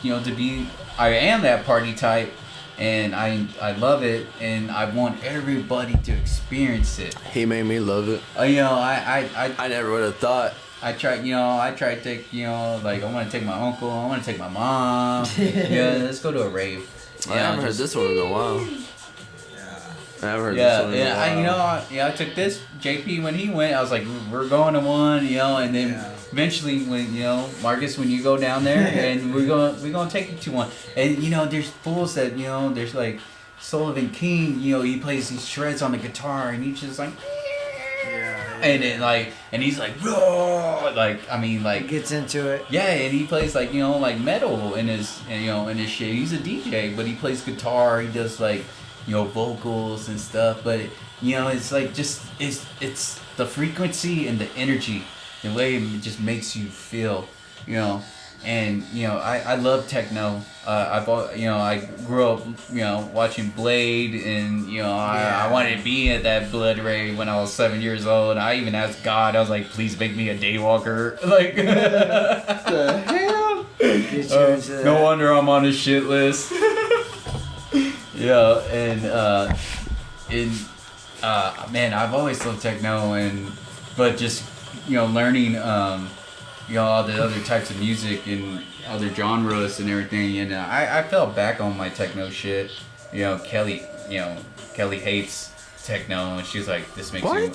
S3: To be, I am that party type, and I love it, and I want everybody to experience it.
S2: He made me love it.
S3: I
S2: never would have thought.
S3: I tried to take, like I want to take my uncle, I want to take my mom. Let's go to a rave.
S2: I haven't heard this one in a while. I haven't heard this one in a while.
S3: I took this JP when he went. I was like, we're going to one, and then. Eventually, when Marcus, when you go down there, and we're gonna take you to one, and there's fools that there's like Sullivan King, he plays these shreds on the guitar, and he's just like, and then and he's like, roar,
S1: gets into it.
S3: Yeah, and he plays like like metal in his in his shit. He's a DJ, but he plays guitar. He does like vocals and stuff, but it's like just it's the frequency and the energy. The way it just makes you feel, and I love techno. I grew up, watching Blade, and I wanted to be at that blood rave when I was 7 years old. I even asked God, I was like, please make me a daywalker. Like, the hell? No wonder I'm on a shit list. Man, I've always loved techno, but just learning all the other types of music and other genres and everything, and I fell back on my techno shit. Kelly, Kelly hates techno, and she's like, this makes you.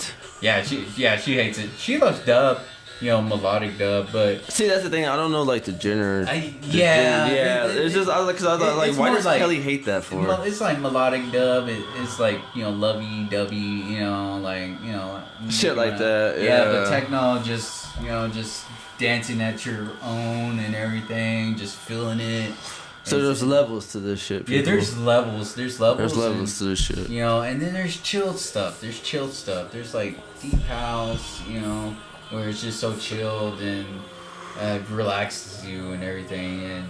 S3: She hates it. She loves dub, melodic dub, but
S2: see, that's the thing. I don't know like the genre. It's just cause I was like, why does Kelly hate that for?
S3: It's like melodic dub. It's like lovey dovey,
S2: shit like that.
S3: Yeah, but techno just dancing at your own and everything, just feeling it.
S2: So there's levels to this shit. People.
S3: Yeah, there's levels. There's levels
S2: to this shit.
S3: And then there's chilled stuff. There's like deep house, where it's just so chilled and relaxes you and everything. And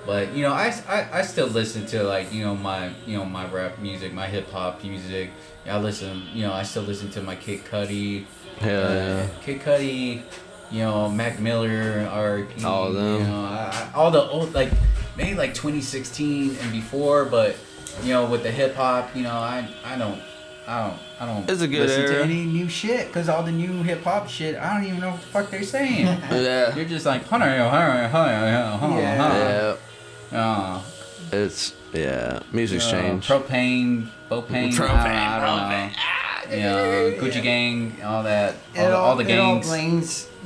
S3: but I still listen to like my rap music, my hip hop music. I still listen to my Kid Cudi. Kid Cudi. Mac Miller, R.I.P.
S2: All of them.
S3: All the old, like, maybe like 2016 and before, but, with the hip hop, I don't
S2: it's a good
S3: listen
S2: era.
S3: to any new shit, because all the new hip hop shit, I don't even know what the fuck they're saying.
S2: Yeah.
S3: You're just like,
S2: It's, music's changed.
S3: Propane, I don't know. Gucci Gang, all that, all the gangs.
S1: It all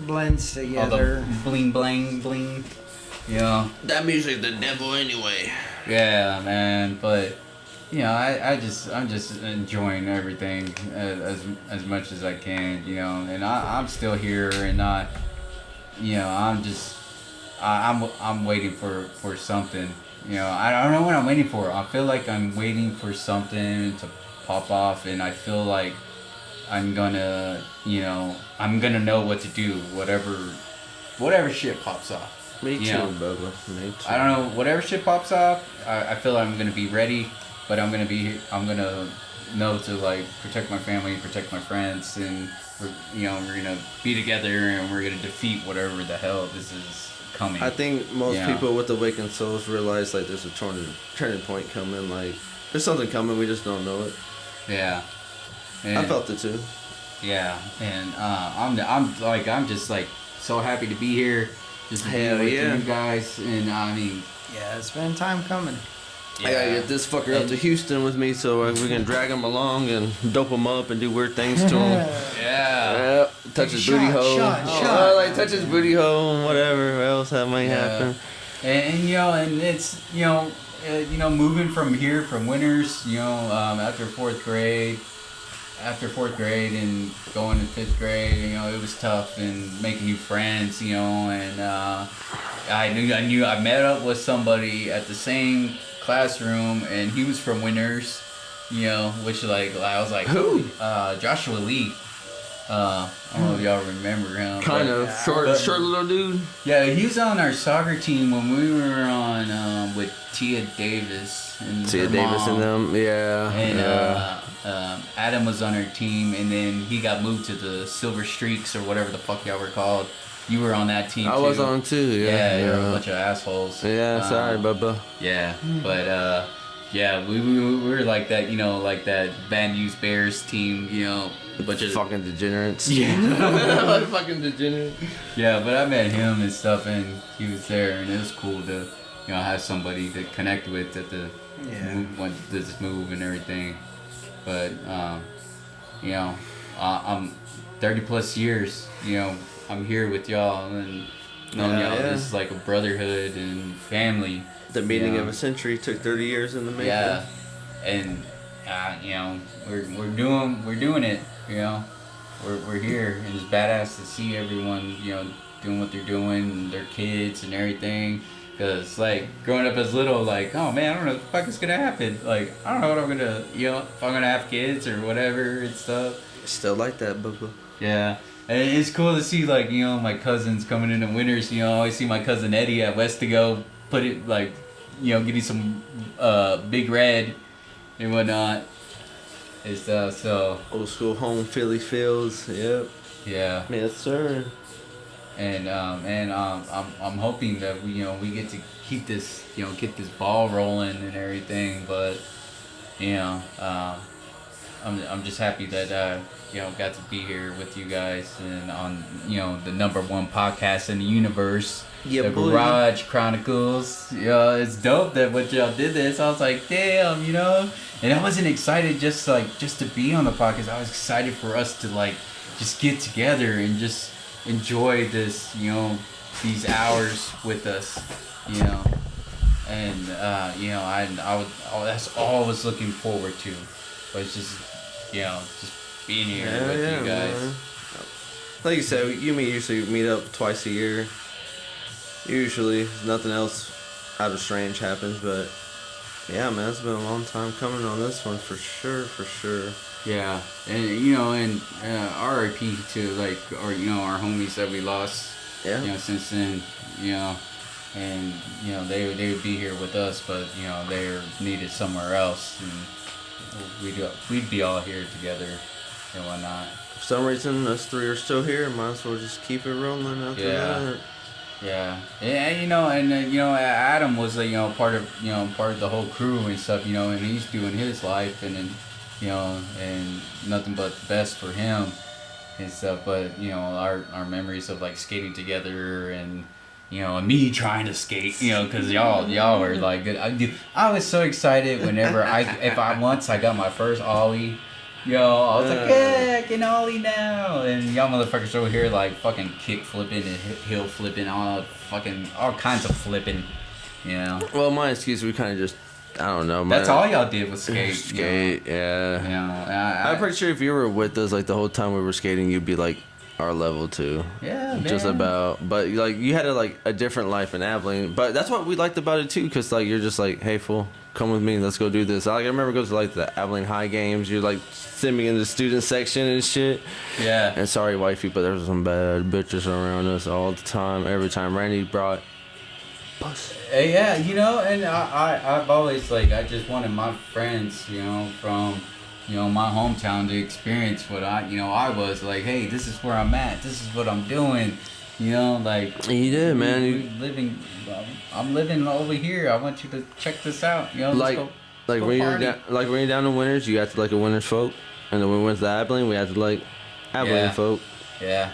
S1: blends together.
S3: All the bling, bling.
S2: That music's the devil anyway.
S3: Yeah, man. But I'm just enjoying everything as much as I can, and I'm still here, and I'm waiting for something. I don't know what I'm waiting for. I feel like I'm waiting for something to pop off, and I feel like I'm gonna know what to do, whatever shit pops off.
S2: Me too, Bubba. Me too.
S3: I don't know, whatever shit pops off, I feel like I'm gonna be ready, but I'm gonna know to like protect my family, protect my friends, and we're gonna be together, and we're gonna defeat whatever the hell this is coming.
S2: I think most people with awakened souls realize like there's a turning point coming, like there's something coming, we just don't know it.
S3: Yeah. And
S2: I felt it too.
S3: Yeah, and I'm just like so happy to be here, just to be with you guys, and I mean,
S1: yeah, it's been time coming.
S2: Yeah. I gotta get this fucker up to Houston with me so we can drag him along and dope him up and do weird things to him.
S3: Yeah.
S2: Touch his booty hole.
S1: Shot.
S2: Touch his booty hole and whatever else that might happen.
S3: And it's moving from here from Winters, after fourth grade and going to fifth grade, it was tough, and making new friends, and I met up with somebody at the same classroom, and he was from Winters, which like I was like,
S2: who?
S3: Joshua Lee. I don't know if y'all remember him.
S2: Kind of short little dude.
S3: Yeah, he was on our soccer team when we were on with Tia Davis and
S2: them, yeah.
S3: And Adam was on our team, and then he got moved to the Silver Streaks or whatever the fuck y'all were called. You were on that team too.
S2: I was on too, yeah.
S3: You're a bunch of assholes.
S2: Yeah, sorry, Bubba.
S3: Yeah, but we were like that, like that Van Hughes Bears team, a bunch of
S2: fucking degenerates.
S3: Yeah.
S2: Fucking degenerates.
S3: Yeah, but I met him and stuff, and he was there, and it was cool to, have somebody to connect with at the this move and everything. But I'm 30 plus years, I'm here with y'all, and knowing y'all, this is like a brotherhood and family.
S2: The meeting of a century took 30 years in the making.
S3: Yeah, and we're doing it. We're here, and it's badass to see everyone doing what they're doing, and their kids and everything. Cause like growing up as little, like, oh man, I don't know what the fuck is gonna happen. Like, I don't know what I'm gonna, if I'm gonna have kids or whatever and stuff.
S2: Still like that, Bubba.
S3: Yeah. And it's cool to see, like, my cousins coming into Winters. I always see my cousin Eddie at Westigo put it, like, getting some Big Red and whatnot and stuff. So
S2: old school home Philly feels. Yep.
S3: Yeah.
S2: Yes, sir.
S3: And I'm hoping that we get to keep this, get this ball rolling and everything. But I'm just happy that got to be here with you guys and on the #1 podcast in the universe,
S2: Yeah,
S3: the
S2: boy.
S3: Garage Chronicles. It's dope that what y'all did this. I was like, damn, and I wasn't excited just to be on the podcast. I was excited for us to just get together and just enjoy this, these hours with us, and that's all I was looking forward to, was just being here with you guys.
S2: Man. Like you said, you usually meet up twice a year. Usually, nothing else out of strange happens, but yeah, man, it's been a long time coming on this one for sure.
S3: Yeah, and R.I.P. to our homies that we lost.
S2: Yeah.
S3: Since then, and they would be here with us, but they're needed somewhere else, and we'd be all here together and whatnot.
S2: For some reason, us three are still here. Might as well just keep it rolling after that.
S3: Yeah, and Adam was part of the whole crew and stuff, and he's doing his life, and then and nothing but the best for him and stuff. But our memories of skating together and and me trying to skate, because y'all were good. I was so excited whenever once I got my first ollie. I was like, yeah, I can ollie now, and y'all motherfuckers over here fucking kick flipping and hill flipping, all kinds of flipping,
S2: Well, my excuse, we kind of just, I don't know.
S3: That's all y'all did was skate.
S2: Skate, yeah. I'm pretty sure if you were with us the whole time we were skating, you'd be our level too.
S3: Yeah, man.
S2: Just about, but you had a different life in Abilene. But that's what we liked about it too, because you're just hey fool, come with me, let's go do this. I remember going to the Abilene High games. You're send me in the student section and shit.
S3: Yeah.
S2: And sorry, wifey, but there was some bad bitches around us all the time. Every time Randy brought puss.
S3: Yeah, and I've always I just wanted my friends, from my hometown to experience what I was hey, this is where I'm at, this is what I'm doing,
S2: You did, man.
S3: I'm living over here. I want you to check this out. Let's go
S2: when you're down in Winters, you acted like a Winters folk, and then when we went to Abilene, we acted like Abilene folk.
S3: Yeah,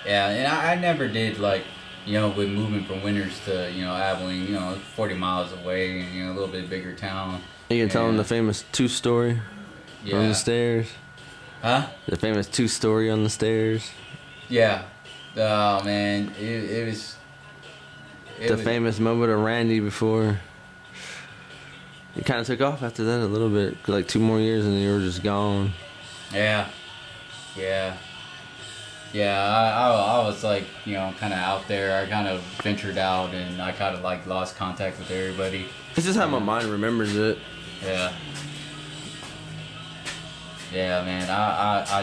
S3: and I never did with moving from Winters to Abilene, 40 miles away, and a little bit bigger town.
S2: You can tell them the famous 2-story on the stairs.
S3: Huh?
S2: The famous 2-story on the stairs.
S3: Yeah. Oh man, it was.
S2: The famous moment of Randy before. You kind of took off after that a little bit, 2 more years, and then you were just gone.
S3: Yeah. I was kind of out there. I kind of ventured out, and I kind of lost contact with everybody.
S2: It's just how my mind remembers it.
S3: Yeah. Yeah, man. I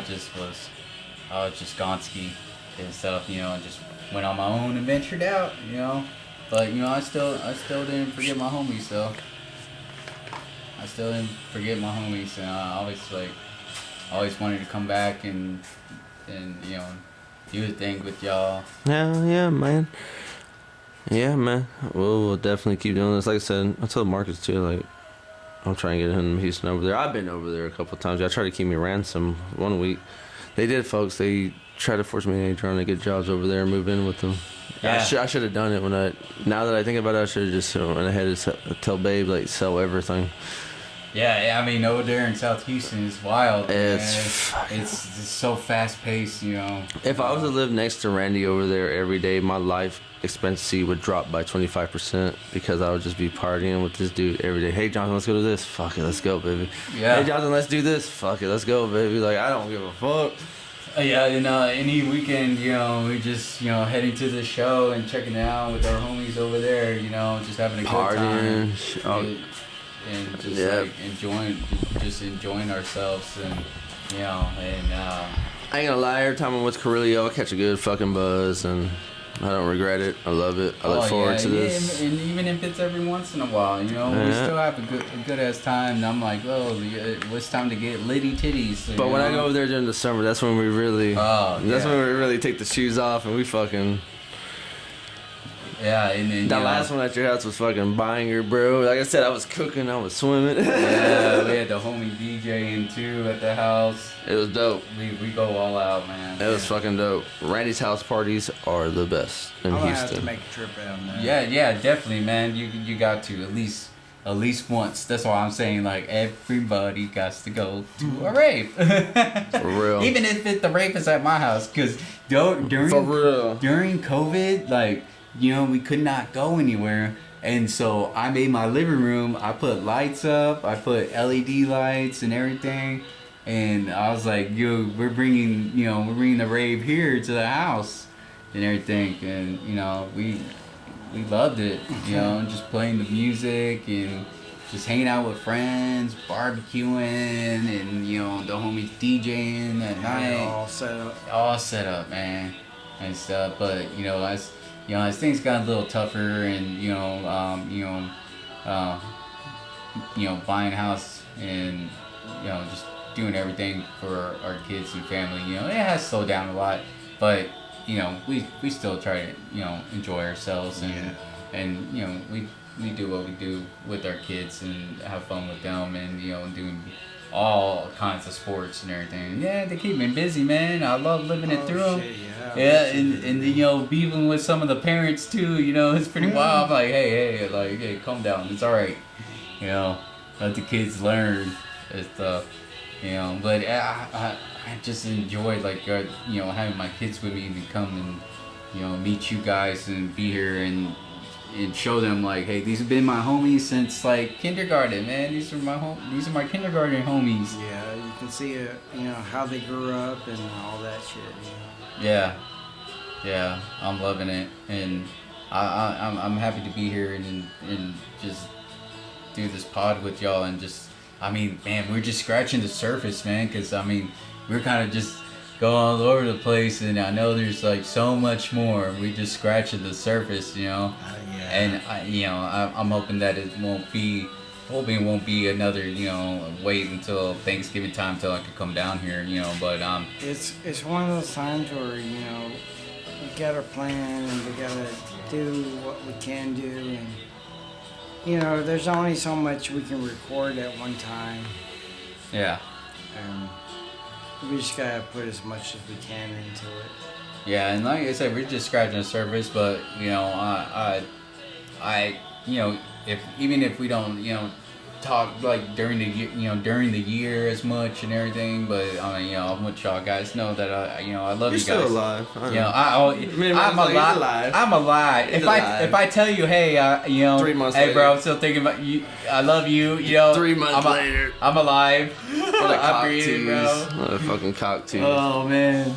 S3: was just Gonski and stuff, and just went on my own and ventured out, But I still didn't forget my homies though. I still didn't forget my homies, and I always wanted to come back and do a thing with y'all.
S2: Yeah, man. Yeah, man. We'll definitely keep doing this. Like I said, I told Marcus too. I'm trying to get him in Houston over there. I've been over there a couple of times. I tried to keep me ransom one week. They did, folks. They tried to force me to trying to get jobs over there and move in with them.
S3: Yeah.
S2: I should have done it now that I think about it, I should have just went ahead and tell Babe, sell everything.
S3: Yeah, I mean, over there in South Houston is wild.
S2: It's
S3: so fast paced,
S2: If I was to live next to Randy over there every day, my life expectancy would drop by 25% because I would just be partying with this dude every day. Hey, Jonathan, let's go to this. Fuck it, let's go, baby.
S3: Yeah.
S2: Hey, Jonathan, let's do this. Fuck it, let's go, baby. I don't give a fuck.
S3: Yeah, any weekend, we just, heading to the show and checking it out with our homies over there, just having a good time.
S2: Partying.
S3: And just enjoying ourselves, and I
S2: ain't gonna lie, every time I'm with Carrillo, I catch a good fucking buzz, and I don't regret it. I love it. I look forward to this.
S3: And even if it's every once in a while, we still have a good ass time. And I'm it's time to get litty titties.
S2: But when I go over there during the summer, that's when we really, when we really take the shoes off and we fucking.
S3: Yeah, and then
S2: That last one at your house was fucking banger, bro. Like I said, I was cooking, I was swimming.
S3: Yeah, we had the homie DJing too at the house.
S2: It was dope.
S3: We go all out, man.
S2: It was fucking dope. Randy's house parties are the best in
S1: I'm gonna have
S2: Houston.
S1: to make a trip down there.
S3: Yeah, definitely, man. You got to at least once. That's why I'm saying like everybody got to go to a rave.
S2: For real.
S3: Even if the rave is at my house, because during
S2: For real.
S3: during COVID, like we could not go anywhere, and so I made my living room. I put lights up. I put LED lights and everything, and I was like, we're bringing the rave here to the house and everything, and we loved it, just playing the music and just hanging out with friends, barbecuing, and the homies DJing at night. All set up, man, and stuff. But as things got a little tougher, and buying a house and just doing everything for our kids and family, it has slowed down a lot, but. We still try to enjoy ourselves, and we do what we do with our kids and have fun with them, and doing all kinds of sports and everything. Yeah, they keep me busy, man. I love living it through them. Yeah, and beefing with some of the parents too. It's pretty wild. I'm like, hey, calm down. It's all right. Let the kids learn and stuff. But I just enjoyed having my kids with me and come and meet you guys and be here and show them like, hey, these have been my homies since like kindergarten, man. These are my kindergarten homies.
S1: Yeah, you can see how they grew up and all that shit.
S3: Yeah, I'm loving it, and I'm happy to be here and just do this pod with y'all, and just man, we're just scratching the surface, man, because we're kind of just going all over the place, and I know there's like so much more. We just scratching the surface,
S1: Yeah.
S3: And I'm hoping that it won't be another wait until Thanksgiving time until I could come down here, but
S1: It's one of those times where we gotta plan and we gotta do what we can do, and there's only so much we can record at one time.
S3: yeah.
S1: We just gotta put as much as we can into it.
S3: Yeah, and like I said, we're just scratching the surface, but I if even if we don't talk like during the year as much and everything, but I want y'all guys know that I love you guys.
S2: You're still alive.
S3: I'm alive. I'm alive. If I tell you, hey,
S2: 3 months
S3: hey,
S2: later.
S3: bro, I'm still thinking about you. I love you.
S2: 3 months later.
S3: I'm alive.
S2: What a
S3: I'm breathing, bro.
S2: What a fucking cocktail.
S3: Oh man.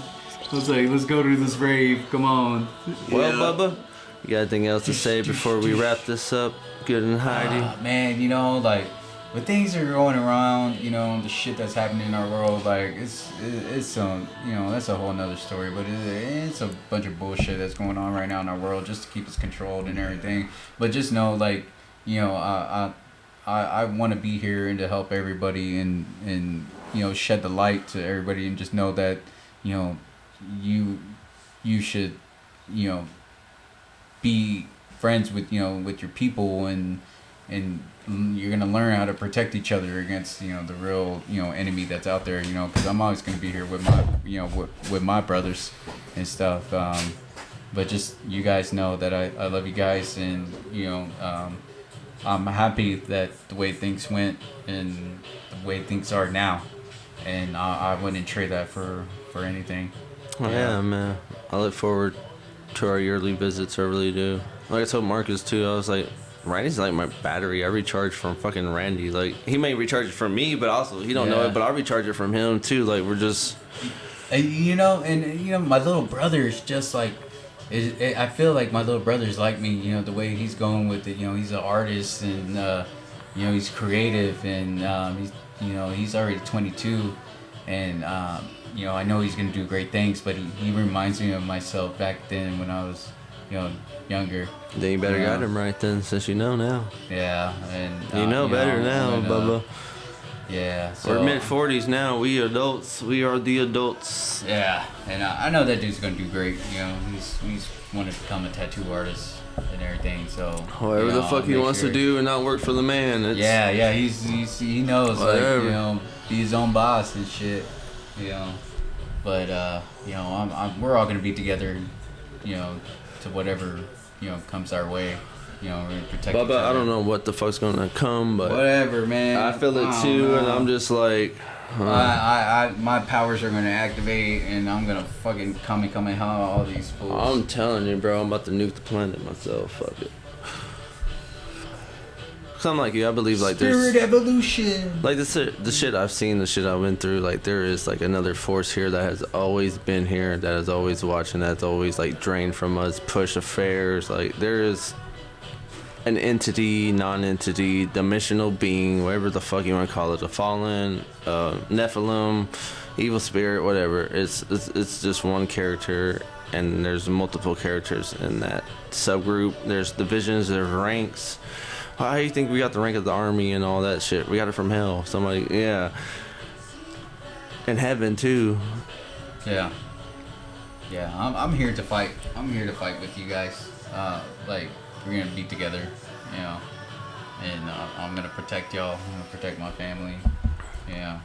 S3: Let's go to this rave. Come on.
S2: Well, Bubba, you got anything else to say before we wrap this up? Good and Heidi.
S3: Man, like when things are going around, the shit that's happening in our world, like it's that's a whole nother story. But it's a bunch of bullshit that's going on right now in our world just to keep us controlled and everything. But just know, like, I want to be here and to help everybody and shed the light to everybody, and just know that you should be friends with with your people, and you're gonna learn how to protect each other against the real enemy that's out there, because I'm always gonna be here with my with my brothers and stuff, but just you guys know that I love you guys, and I'm happy that the way things went and the way things are now, and I wouldn't trade that for anything.
S2: Yeah, man. I look forward to our yearly visits. I really do. Like I told Marcus too, I was like, Randy's like my battery. I recharge from fucking Randy. Like, he may recharge it from me, but also he don't know it, but I recharge it from him too. Like, we're just...
S3: And my little brother is just like... I feel like my little brother's like me, the way he's going with it. He's an artist, and, he's creative, and he's already 22, and... I know he's gonna do great things, but he reminds me of myself back then when I was, younger.
S2: Then you better guide him right then, since you know now.
S3: Yeah, and
S2: you know better now, Bubba.
S3: Yeah. So,
S2: We're mid-40s now. We adults. We are the adults.
S3: Yeah, and I know that dude's gonna do great. You know, he's wanted to become a tattoo artist and everything. So
S2: Whatever
S3: you know,
S2: the fuck he
S3: make
S2: wants
S3: sure-
S2: to do and not work for the man. It's,
S3: Yeah, he knows, like,
S2: Whatever.
S3: you know, be his own boss and shit, you know. But you know, we're all gonna be together, you know, to whatever, you know, comes our way. You know, we're gonna protect each
S2: Bubba,
S3: other.
S2: I don't know what the fuck's gonna come, but
S3: Whatever, man.
S2: I feel it
S3: don't
S2: too,
S3: know.
S2: and I'm just like,
S3: my powers are gonna activate, and I'm gonna fucking Kamehameha all these fools.
S2: I'm telling you, bro, I'm about to nuke the planet myself. Fuck it. Cause I'm like you, I believe like
S3: Spirit
S2: there's
S3: evolution.
S2: like the shit I've seen, the shit I went through. Like there is like another force here that has always been here, that is always watching, that's always like drained from us, push affairs. Like there is an entity, non-entity, dimensional being, whatever the fuck you want to call it, a fallen, Nephilim, evil spirit, whatever. It's just one character, and there's multiple characters in that subgroup. There's divisions, there's ranks. How do you think we got the rank of the army and all that shit? We got it from hell. Somebody, yeah. And heaven too.
S3: Yeah. Yeah, I'm here to fight. I'm here to fight with you guys. Like, we're gonna be together, you know. And I'm gonna protect y'all. I'm gonna protect my family. Yeah.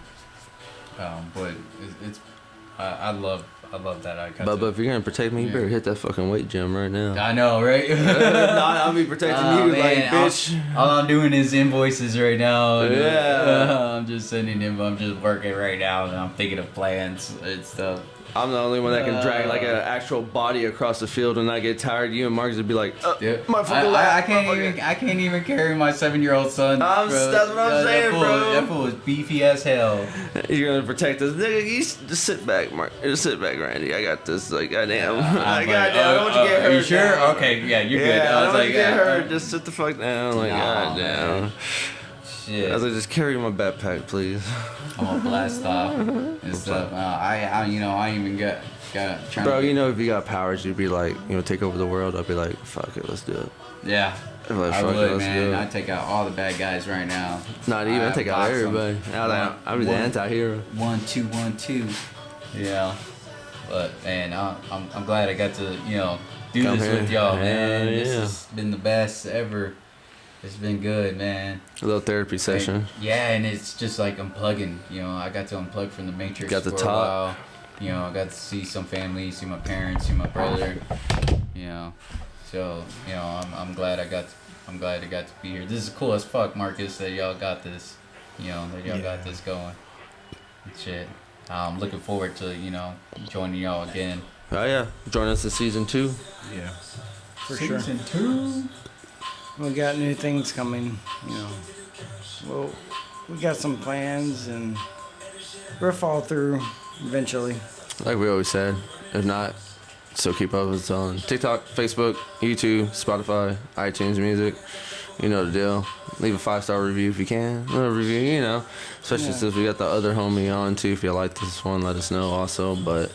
S3: But it's I love that I got
S2: But
S3: to.
S2: if you're gonna protect me, you better hit that fucking weight gym right now.
S3: I know, right?
S2: I'll be protecting you, like, bitch.
S3: All I'm doing is invoices right now. And,
S2: Yeah.
S3: I'm just sending them. I'm just working right now, and I'm thinking of plans and stuff.
S2: I'm the only one that can drag like an actual body across the field when I get tired. You and Marcus would be like,
S3: Yep.
S2: my fucking
S3: I
S2: lap,
S3: can't even carry my 7-year-old son.
S2: That's what I'm saying, bro.
S3: That fool is beefy as hell.
S2: You're gonna protect us, nigga. You just sit back, Mark. Just sit back, Randy. I got this. Like, goddamn. Like, goddamn. I don't want you to get hurt.
S3: Are you sure?
S2: now.
S3: Okay, yeah, you're good.
S2: Yeah, I don't want you to get hurt.
S3: yeah.
S2: Just sit the fuck down. Like,
S3: Nah,
S2: goddamn.
S3: man. Shit.
S2: I was like, just carry my backpack, please.
S3: I'm gonna blast off and stuff. I ain't even got trying
S2: Bro,
S3: to,
S2: you know, if you got powers, you'd be like, you know, take over the world. I'd be like, fuck it, let's do it.
S3: yeah.
S2: I'd be like,
S3: I
S2: fuck it,
S3: would,
S2: let's do
S3: man.
S2: it.
S3: I'd take out all the bad guys right now.
S2: Not even. I'd take out
S3: box 'em.
S2: everybody. I'd be the anti-hero.
S3: 1, 2, 1, 2. Yeah. But man, I'm glad I got to do
S2: Come
S3: this
S2: here.
S3: with y'all,
S2: Hell
S3: man. This
S2: yeah.
S3: has been the best ever. It's been good, man.
S2: A little therapy session.
S3: Like, yeah, and it's just like unplugging. I got to unplug from the Matrix
S2: Got to
S3: for
S2: talk.
S3: a while. I got to see some family, see my parents, see my brother. So I'm glad I got to be here. This is cool as fuck, Marcus, that y'all got this. That y'all got this going. And shit. I'm looking forward to joining y'all again.
S2: Oh yeah, join us in season 2.
S1: Yeah, for sure.
S3: Season 2.
S1: We got new things coming, Well, we got some plans, and we'll follow through eventually.
S2: Like we always said, if not, still keep up with us on TikTok, Facebook, YouTube, Spotify, iTunes Music. You know the deal. Leave a 5-star review if you can. A review, especially since we got the other homie on too. If you like this one, let us know also. But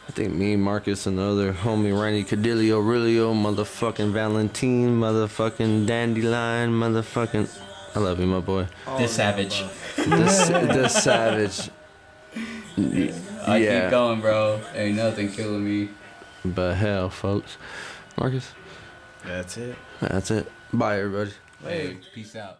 S2: I think me, Marcus, and the other homie, Randy Cadillo, Aurelio, motherfucking Valentine, motherfucking Dandelion, motherfucking... I love you, my boy.
S3: The Savage.
S2: The Savage.
S3: I keep going, bro. Ain't nothing killing me.
S2: But hell, folks. Marcus?
S1: That's it.
S2: That's it. Bye, everybody.
S3: Hey, peace out.